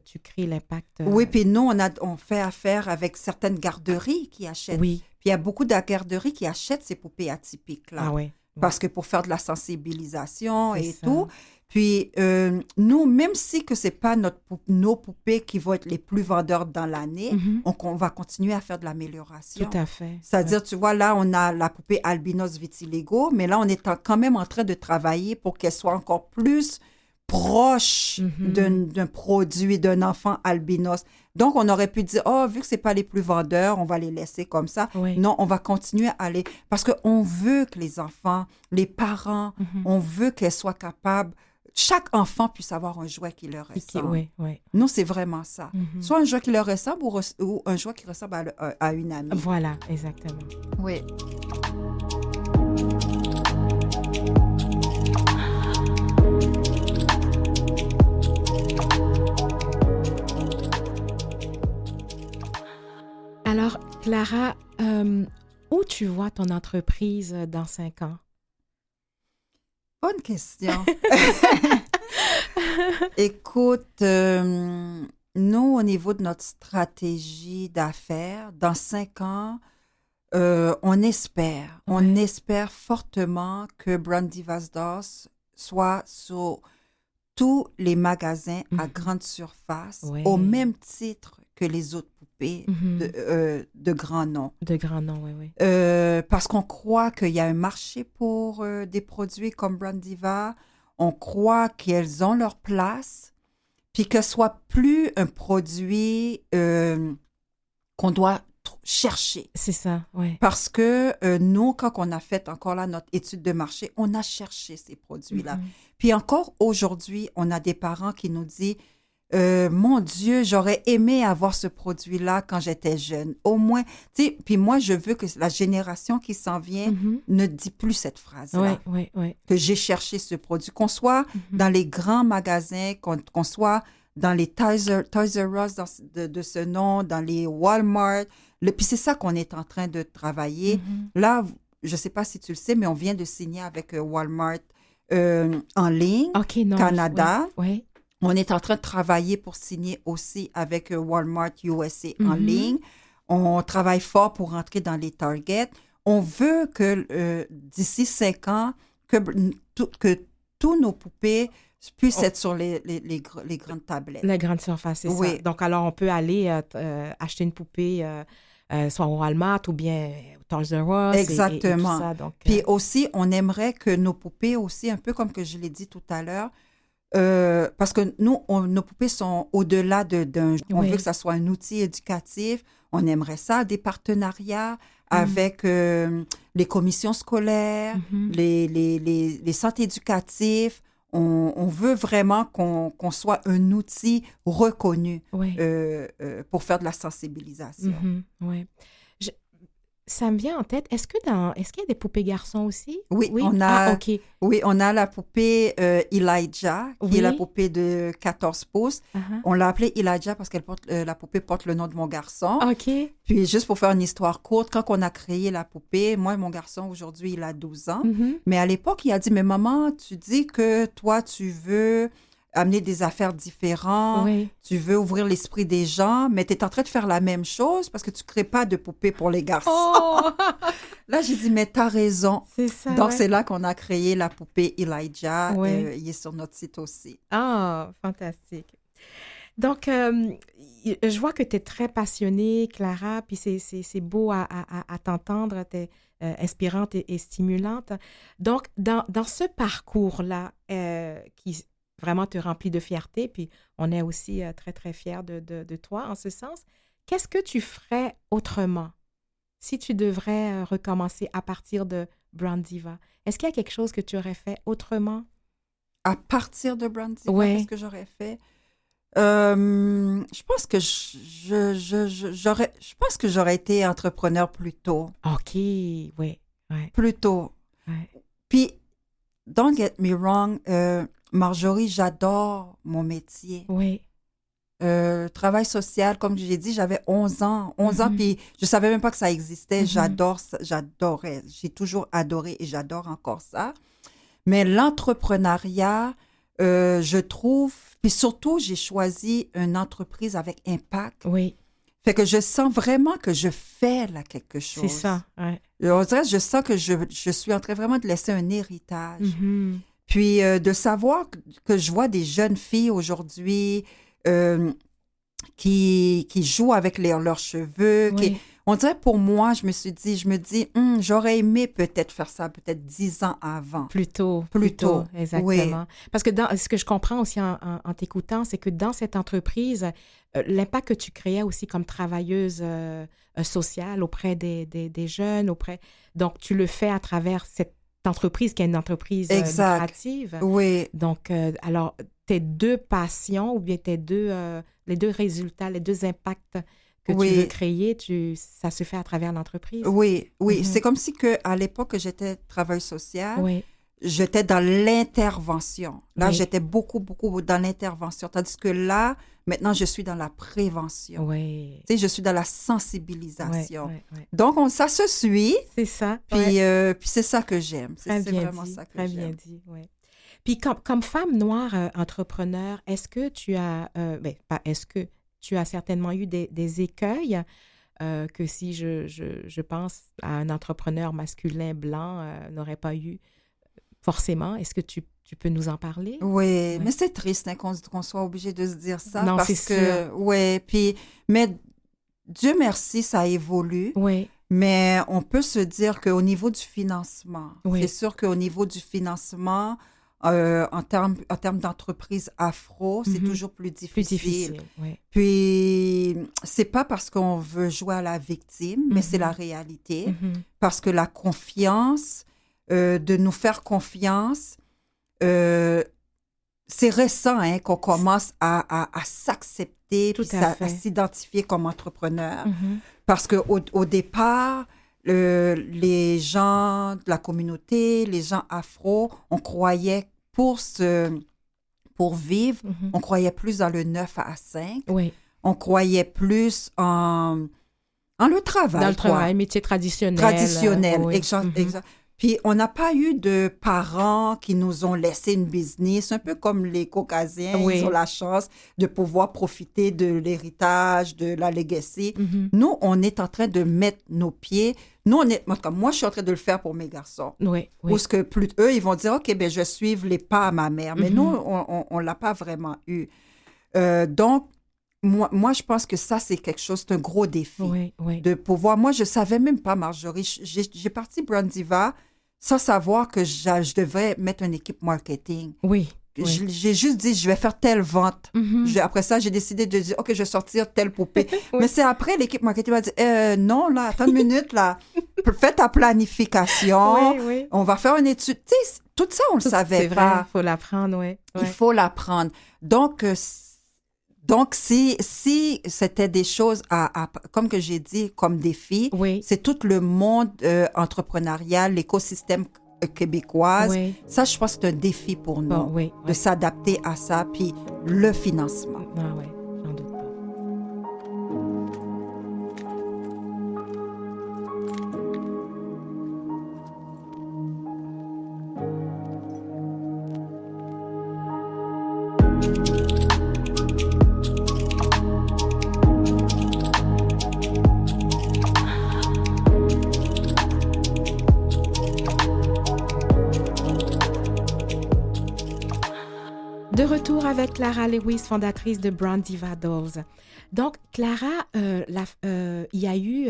tu crées l'impact. Oui, puis nous, on fait affaire avec certaines garderies qui achètent. Oui. Puis il y a beaucoup de garderies qui achètent ces poupées atypiques-là. Ah oui. Parce que pour faire de la sensibilisation et tout. Puis, nous, même si que ce n'est pas nos poupées qui vont être les plus vendeurs dans l'année, on va continuer à faire de l'amélioration. Tout à fait. C'est-à-dire, tu vois, là, on a la poupée albinos vitiligo, mais là, on est quand même en train de travailler pour qu'elle soit encore plus proche d'un produit, d'un enfant albinos. Donc, on aurait pu dire, vu que ce n'est pas les plus vendeurs, on va les laisser comme ça. Non, on va continuer à aller, parce qu'on veut que les enfants, les parents, on veut qu'elles soient capables, chaque enfant puisse avoir un jouet qui leur ressemble. Nous, c'est vraiment ça. Soit un jouet qui leur ressemble ou un jouet qui ressemble à une amie. Voilà, exactement. Oui. Alors, Clara, où tu vois ton entreprise dans 5 ans? Bonne question. Écoute, nous, au niveau de notre stratégie d'affaires, dans 5 ans, on espère fortement que Brand Divas Dolls soit sur tous les magasins à grande surface, Ouais. au même titre que les autres poupées Mhm. de grand nom. De grands noms, oui, oui. Parce qu'on croit qu'il y a un marché pour des produits comme Brand Diva. On croit qu'elles ont leur place, puis que ce soit plus un produit qu'on doit chercher. C'est ça, oui. Parce que nous, quand on a fait encore là notre étude de marché, on a cherché ces produits-là. Mhm. Puis encore aujourd'hui, on a des parents qui nous disent mon Dieu, j'aurais aimé avoir ce produit-là quand j'étais jeune. Au moins, tu sais, puis moi, je veux que la génération qui s'en vient Mhm. ne dit plus cette phrase-là, Oui, oui, oui. que j'ai cherché ce produit. Qu'on soit dans les grands magasins, qu'on soit dans les Toys R Us de ce nom, dans les Walmart. Puis c'est ça qu'on est en train de travailler. Mhm. Là, je ne sais pas si tu le sais, mais on vient de signer avec Walmart en ligne, OK, non. Canada. Oui. On est en train de travailler pour signer aussi avec Walmart USA en Mhm. ligne. On travaille fort pour rentrer dans les Target. On veut que d'ici 5 ans, que tous nos poupées puissent être sur les grandes tablettes. La grande surface, c'est Oui. ça. Donc, alors, on peut aller acheter une poupée, soit au Walmart ou bien au Toys R Us. Exactement. Et tout ça. Donc, Puis aussi, on aimerait que nos poupées aussi, un peu comme que je l'ai dit tout à l'heure, parce que nous, nos poupées sont au-delà d'un... On Oui. veut que ça soit un outil éducatif. On aimerait ça, des partenariats avec les commissions scolaires, Mhm. les centres éducatifs. On veut vraiment qu'on soit un outil reconnu Oui. pour faire de la sensibilisation. Mhm. Oui. Ça me vient en tête. Est-ce qu'il y a des poupées garçons aussi? Oui, on a- Ah, OK. Oui, on a la poupée Elijah, qui Oui. est la poupée de 14 pouces. Uh-huh. On l'a appelée Elijah parce qu'elle la poupée porte le nom de mon garçon. OK. Puis juste pour faire une histoire courte, quand on a créé la poupée, moi, mon garçon, aujourd'hui, il a 12 ans. Mhm. Mais à l'époque, il a dit, mais maman, tu dis que toi, tu veux amener des affaires différentes, Oui. tu veux ouvrir l'esprit des gens, mais tu es en train de faire la même chose parce que tu ne crées pas de poupée pour les garçons. Oh! Là, j'ai dit, mais t'as raison. C'est ça. Donc, ouais. c'est là qu'on a créé la poupée Elijah. Ouais. Il est sur notre site aussi. Ah, fantastique. Donc, je vois que tu es très passionnée, Clara, puis c'est beau à t'entendre, tu es inspirante et stimulante. Donc, dans ce parcours-là, qui vraiment te remplit de fierté, puis on est aussi très, très fiers de toi en ce sens, qu'est-ce que tu ferais autrement si tu devrais recommencer à partir de Brand Diva? Est-ce qu'il y a quelque chose que tu aurais fait autrement? À partir de Brand Diva, Ouais. qu'est-ce que j'aurais fait? Je pense que je pense que j'aurais été entrepreneur plus tôt. OK, oui, ouais, Plus tôt. ouais. Puis, don't get me wrong, Marjorie, j'adore mon métier. Oui. Travail social, comme j'ai dit, j'avais 11 ans. 11 ans, Mhm. puis je savais même pas que ça existait. Mhm. J'adore ça, j'adorais. J'ai toujours adoré et j'adore encore ça. Mais l'entrepreneuriat, je trouve, puis surtout, j'ai choisi une entreprise avec impact. Oui, Fait que je sens vraiment que je fais là quelque chose. c'est ça. Ouais. On dirait, je sens que je suis en train vraiment de laisser un héritage. Mhm. Puis de savoir que je vois des jeunes filles aujourd'hui qui jouent avec leurs cheveux. Oui. On dirait pour moi, je me dis, j'aurais aimé peut-être faire ça peut-être 10 ans avant. Plus tôt. Plus tôt, Exactement. oui. Parce que ce que je comprends aussi en t'écoutant, c'est que dans cette entreprise, l'impact que tu créais aussi comme travailleuse sociale auprès des jeunes, donc tu le fais à travers cette entreprise qui est une entreprise Exact. lucrative. Oui, Donc, alors, tes deux passions ou bien les deux résultats, les deux impacts que Oui. tu veux créer, ça se fait à travers l'entreprise. oui. Mhm. C'est comme si à l'époque que j'étais travailleuse sociale, Oui, j'étais dans l'intervention. Là, Oui. j'étais beaucoup dans l'intervention. Tandis que là, maintenant, je suis dans la prévention. oui. Tu sais, je suis dans la Ouais, sensibilisation. ouais, ouais. Donc, ça se suit. C'est ça. Puis, ouais. puis c'est ça que j'aime. Très C'est bien vraiment dit, ça que très bien j'aime. dit, oui. Puis comme femme noire entrepreneur, est-ce que tu as, pas est-ce que tu as certainement eu des écueils que si je pense à un entrepreneur masculin blanc n'aurait pas eu forcément? Est-ce que tu peux nous en parler? Oui, Ouais. mais c'est triste hein, qu'on soit obligé de se dire ça. Non, parce c'est que, sûr. oui, puis, mais Dieu merci, ça évolue. Oui, Mais on peut se dire qu'au niveau du financement, Oui. c'est sûr qu'au niveau du financement, en termes d'entreprise afro, c'est Mhm. toujours plus plus difficile. Oui. Puis, c'est pas parce qu'on veut jouer à la victime, mais c'est la réalité. Mhm. Parce que la confiance, de nous faire confiance, c'est récent hein, qu'on commence à s'accepter, Tout puis à fait. à s'identifier comme entrepreneur. Mhm. Parce qu'au départ, les gens de la communauté, les gens afro, on croyait pour vivre, Mhm. on croyait plus dans le 9 à 5. Oui, On croyait plus en le travail. dans le quoi. travail, métier traditionnel. Traditionnel. Oui. Mhm. Puis, on n'a pas eu de parents qui nous ont laissé une business, un peu comme les Caucasiens, Oui. ils ont la chance de pouvoir profiter de l'héritage, de la legacy. Mhm. Nous, on est en train de mettre nos pieds. Nous, en tout cas, moi, je suis en train de le faire pour mes garçons. Oui, oui. Parce que eux, ils vont dire, OK, ben, je vais suivre les pas à ma mère. Mais Mhm. nous, on ne l'a pas vraiment eu. Donc, moi, je pense que ça, c'est quelque chose, c'est un gros défi Oui, oui. de pouvoir. Moi, je savais même pas, Marjorie. J'ai parti Brand Diva sans savoir que je devais mettre une équipe marketing. Oui. oui. J'ai juste dit, je vais faire telle vente. Mhm. Après ça, j'ai décidé de dire, OK, je vais sortir telle poupée. Oui. Mais c'est après, l'équipe marketing m'a dit, non, là, attends une minute, là. Fais ta planification. Oui, oui. On va faire une étude. Tu sais, tout ça, on ne le savait C'est pas. vrai, il faut l'apprendre, oui. Il faut l'apprendre. Donc, si c'était des choses comme que j'ai dit, comme défi, Oui. c'est tout le monde entrepreneurial, l'écosystème québécois. Oui. Ça, je pense que c'est un défi pour nous, Bon, oui, de s'adapter à ça, puis le financement. Ah oui, j'en doute pas. De retour avec Clara Lewis, fondatrice de Brand Diva Dolls. Donc, Clara, il y a eu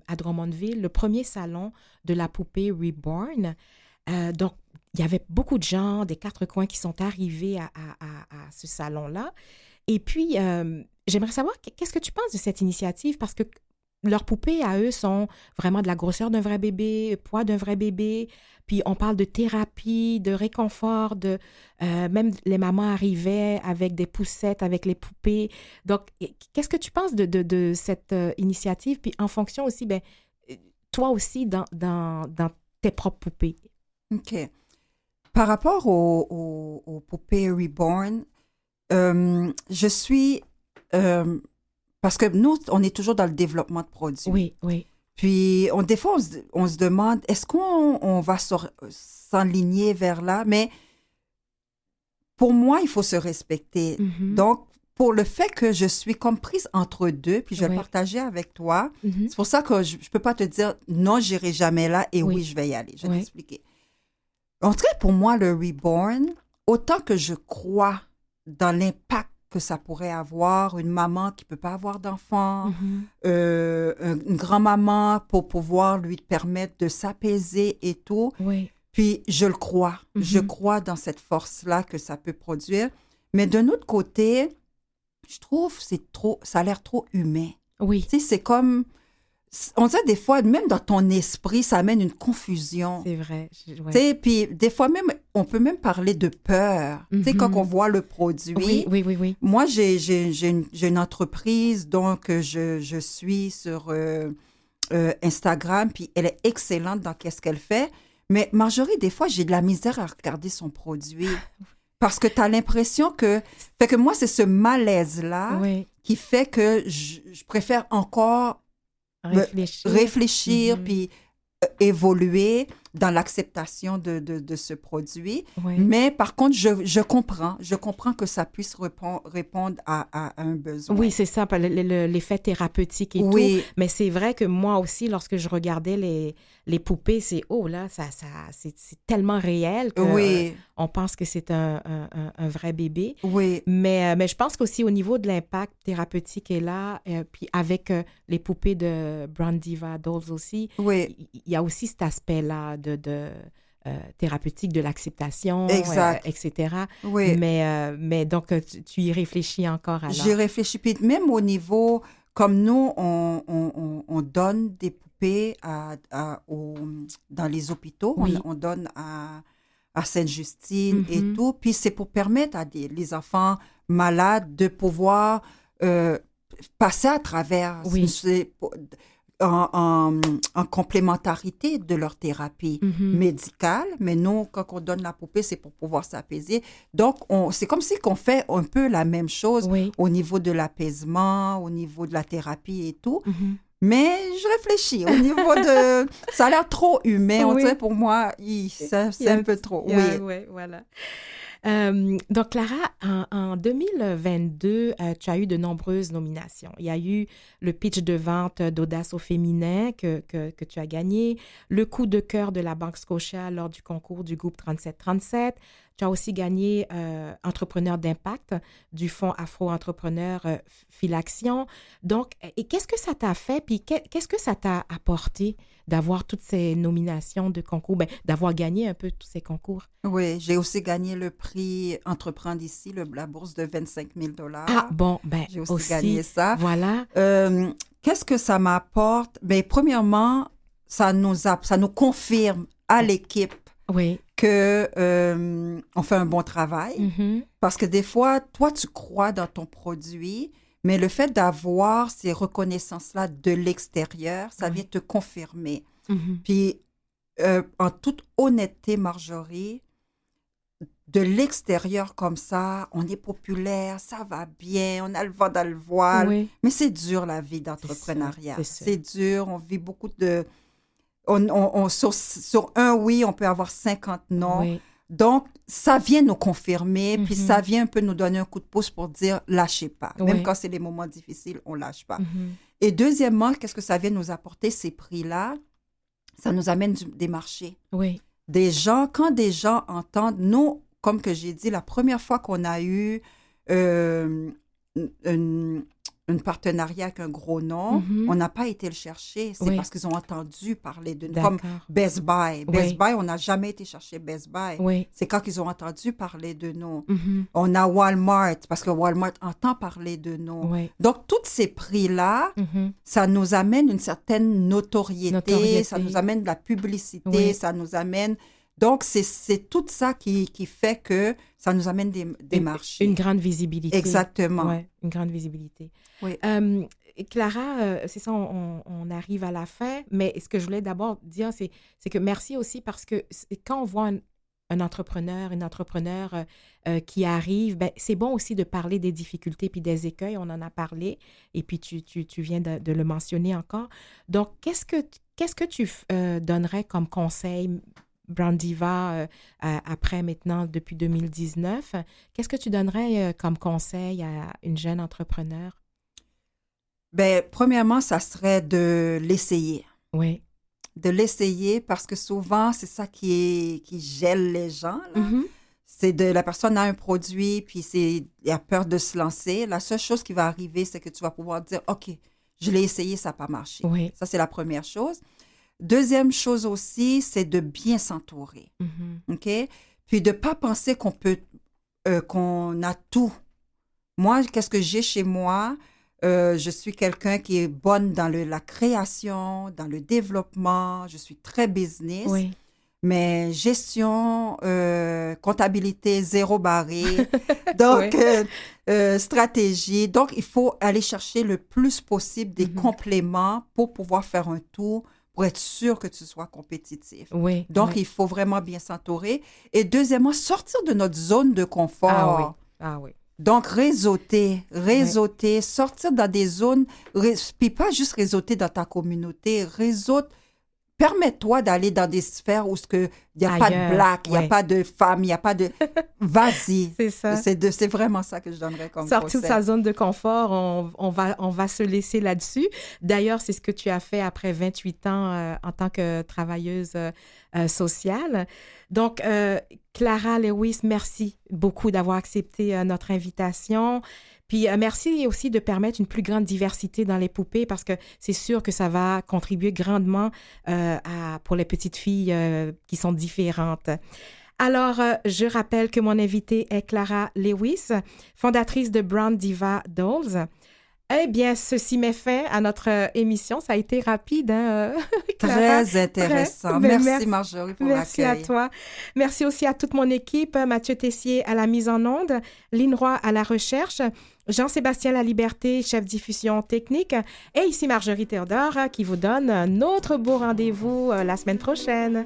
à Drummondville le premier salon de la poupée Reborn. Donc, il y avait beaucoup de gens des quatre coins qui sont arrivés à ce salon-là. Et puis, j'aimerais savoir, qu'est-ce que tu penses de cette initiative? Parce que leurs poupées, à eux, sont vraiment de la grosseur d'un vrai bébé, poids d'un vrai bébé. Puis on parle de thérapie, de réconfort, même les mamans arrivaient avec des poussettes, avec les poupées. Donc, qu'est-ce que tu penses de cette initiative? Puis en fonction aussi, ben, toi aussi, dans tes propres poupées. OK. Par rapport aux poupées Reborn, je suis... parce que nous, on est toujours dans le développement de produits. Oui, oui. Puis, des fois, on se demande, est-ce qu'on va s'enligner vers là? Mais pour moi, il faut se respecter. Mhm. Donc, pour le fait que je suis comme prise entre deux, puis je vais Oui. le partager avec toi, Mhm. c'est pour ça que je ne peux pas te dire, non, j'irai jamais là, et Oui. oui, je vais y aller. Je vais Oui. t'expliquer. En tout cas, pour moi, le Reborn, autant que je crois dans l'impact que ça pourrait avoir, une maman qui ne peut pas avoir d'enfant, Mhm. une grand-maman pour pouvoir lui permettre de s'apaiser et tout. Oui. Puis je le crois. Mhm. Je crois dans cette force-là que ça peut produire. Mais d'un autre côté, je trouve que ça a l'air trop humain. Oui. Tu sais, c'est comme... On dirait des fois, même dans ton esprit, ça amène une confusion. C'est vrai. Ouais. Tu sais, puis des fois même, on peut même parler de peur. Tu sais, Mhm. quand on voit le produit. Oui, oui, oui, oui. Moi, j'ai une entreprise, donc je suis sur Instagram, puis elle est excellente dans qu'est-ce qu'elle fait. Mais Marjorie, des fois, j'ai de la misère à regarder son produit. Parce que tu as l'impression que... Fait que moi, c'est ce malaise-là Oui. qui fait que je préfère encore Réfléchir. réfléchir, Mhm. puis évoluer. dans l'acceptation de ce produit. Oui. Mais par contre, je comprends que ça puisse répondre à un besoin. Oui, c'est ça, l'effet thérapeutique et Oui. tout. Mais c'est vrai que moi aussi, lorsque je regardais les poupées, c'est, oh là, c'est tellement réel que Oui. on pense que c'est un vrai bébé. Oui. Mais je pense qu'aussi au niveau de l'impact thérapeutique est là, puis avec les poupées de Brown Diva Dolls aussi, Oui. il y a aussi cet aspect-là de thérapeutique, de l'acceptation, Exact. etc. Oui. Mais donc, tu y réfléchis encore alors? J'ai réfléchi. Puis même au niveau, comme nous, on donne des poupées dans les hôpitaux. Oui. On donne à Sainte-Justine et Mhm. tout. Puis c'est pour permettre à les enfants malades de pouvoir passer à travers. Oui. En complémentarité de leur thérapie Mhm. médicale, mais nous, quand on donne la poupée, c'est pour pouvoir s'apaiser. Donc, c'est comme si qu'on fait un peu la même chose Oui. au niveau de l'apaisement, au niveau de la thérapie et tout. Mhm. Mais je réfléchis au niveau de... Ça a l'air trop humain. On Oui. dirait pour moi, c'est un peu trop. Oui. Oui, voilà. Donc, Clara, en 2022, tu as eu de nombreuses nominations. Il y a eu le pitch de vente d'Audace au féminin que tu as gagné, le coup de cœur de la Banque Scotia lors du concours du groupe 3737. Tu as aussi gagné Entrepreneur d'impact du Fonds Afro-Entrepreneur Philaction. Donc, et qu'est-ce que ça t'a fait? Puis qu'est-ce que ça t'a apporté d'avoir toutes ces nominations de concours, d'avoir gagné un peu tous ces concours? Oui, j'ai aussi gagné le prix Entreprendre ici, la bourse de 25 000 $. Ah, bon, J'ai aussi gagné ça. Voilà. Qu'est-ce que ça m'apporte? Bien, premièrement, ça nous confirme à l'équipe Oui. que on fait un bon travail. Mhm. Parce que des fois, toi, tu crois dans ton produit, mais le fait d'avoir ces reconnaissances-là de l'extérieur, ça Oui. vient te confirmer. Mhm. Puis, en toute honnêteté, Marjorie, de l'extérieur comme ça, on est populaire, ça va bien, on a le vent dans le voile. Oui. Mais c'est dur, la vie d'entrepreneuriat. C'est sûr. C'est dur, on vit beaucoup de... sur un oui, on peut avoir 50 non. Oui. Donc, ça vient nous confirmer, puis Mhm. ça vient un peu nous donner un coup de pouce pour dire, lâchez pas. Oui. Même quand c'est les moments difficiles, on lâche pas. Mhm. Et deuxièmement, qu'est-ce que ça vient nous apporter, ces prix-là? Ça nous amène des marchés. Oui. Quand des gens entendent, nous, comme que j'ai dit, la première fois qu'on a eu un partenariat avec un gros nom, Mhm. on n'a pas été le chercher. C'est Oui. parce qu'ils ont entendu parler de nous. Comme D'accord. Best Buy. Oui. Best Buy, on n'a jamais été chercher Best Buy. Oui. C'est quand ils ont entendu parler de nous. Mhm. On a Walmart, parce que Walmart entend parler de nous. Oui. Donc, tous ces prix-là, Mhm. ça nous amène une certaine notoriété, ça nous amène de la publicité, Oui. ça nous amène... Donc, c'est tout ça qui fait que ça nous amène des marchés. Une grande visibilité. Exactement. Oui, une grande visibilité. Oui. Clara, c'est ça, on arrive à la fin, mais ce que je voulais d'abord dire, c'est que merci aussi parce que quand on voit un entrepreneur, une entrepreneur qui arrive, c'est bon aussi de parler des difficultés puis des écueils, on en a parlé, et puis tu viens de le mentionner encore. Donc, qu'est-ce que tu donnerais comme conseil, Brown Diva, après maintenant, depuis 2019, qu'est-ce que tu donnerais comme conseil à une jeune entrepreneur? Bien, premièrement, ça serait de l'essayer. Oui. De l'essayer parce que souvent, c'est ça qui gèle les gens. Là. Mhm. C'est la personne a un produit, puis il a peur de se lancer. La seule chose qui va arriver, c'est que tu vas pouvoir dire, OK, je l'ai essayé, ça n'a pas marché. Oui. Ça, c'est la première chose. Deuxième chose aussi, c'est de bien s'entourer. Mhm. OK? Puis de ne pas penser qu'on a tout. Moi, qu'est-ce que j'ai chez moi? Je suis quelqu'un qui est bonne dans la création, dans le développement. Je suis très business. Oui. Mais gestion, comptabilité, zéro barré. Donc, stratégie. Donc, il faut aller chercher le plus possible des compléments pour pouvoir faire un tour, pour être sûr que tu sois compétitif. Oui. Donc, oui. il faut vraiment bien s'entourer. Et deuxièmement, sortir de notre zone de confort. Ah oui. Ah oui. Donc, réseauter, sortir dans des zones, puis pas juste réseauter dans ta communauté, permets-toi d'aller dans des sphères où il n'y a pas Ailleurs, de black, il n'y a ouais. pas de femme, il n'y a pas de... Vas-y. C'est ça. C'est vraiment ça que je donnerais comme Sortir de conseil. sa zone de confort, on va se laisser là-dessus. D'ailleurs, c'est ce que tu as fait après 28 ans en tant que travailleuse sociale. Donc, Clara Lewis, merci beaucoup d'avoir accepté notre invitation. Puis, merci aussi de permettre une plus grande diversité dans les poupées parce que c'est sûr que ça va contribuer grandement pour les petites filles qui sont différentes. Alors, je rappelle que mon invitée est Clara Lewis, fondatrice de Brown Diva Dolls. Eh bien, ceci met fin à notre émission. Ça a été rapide, hein, Clara? Très intéressant. Mais Merci Marjorie pour Merci l'accueil. à toi. Merci aussi à toute mon équipe, Mathieu Tessier à la mise en onde, Lynn Roy à la recherche, Jean-Sébastien Laliberté, chef diffusion technique, et ici Marjorie Théodore qui vous donne un autre beau rendez-vous la semaine prochaine.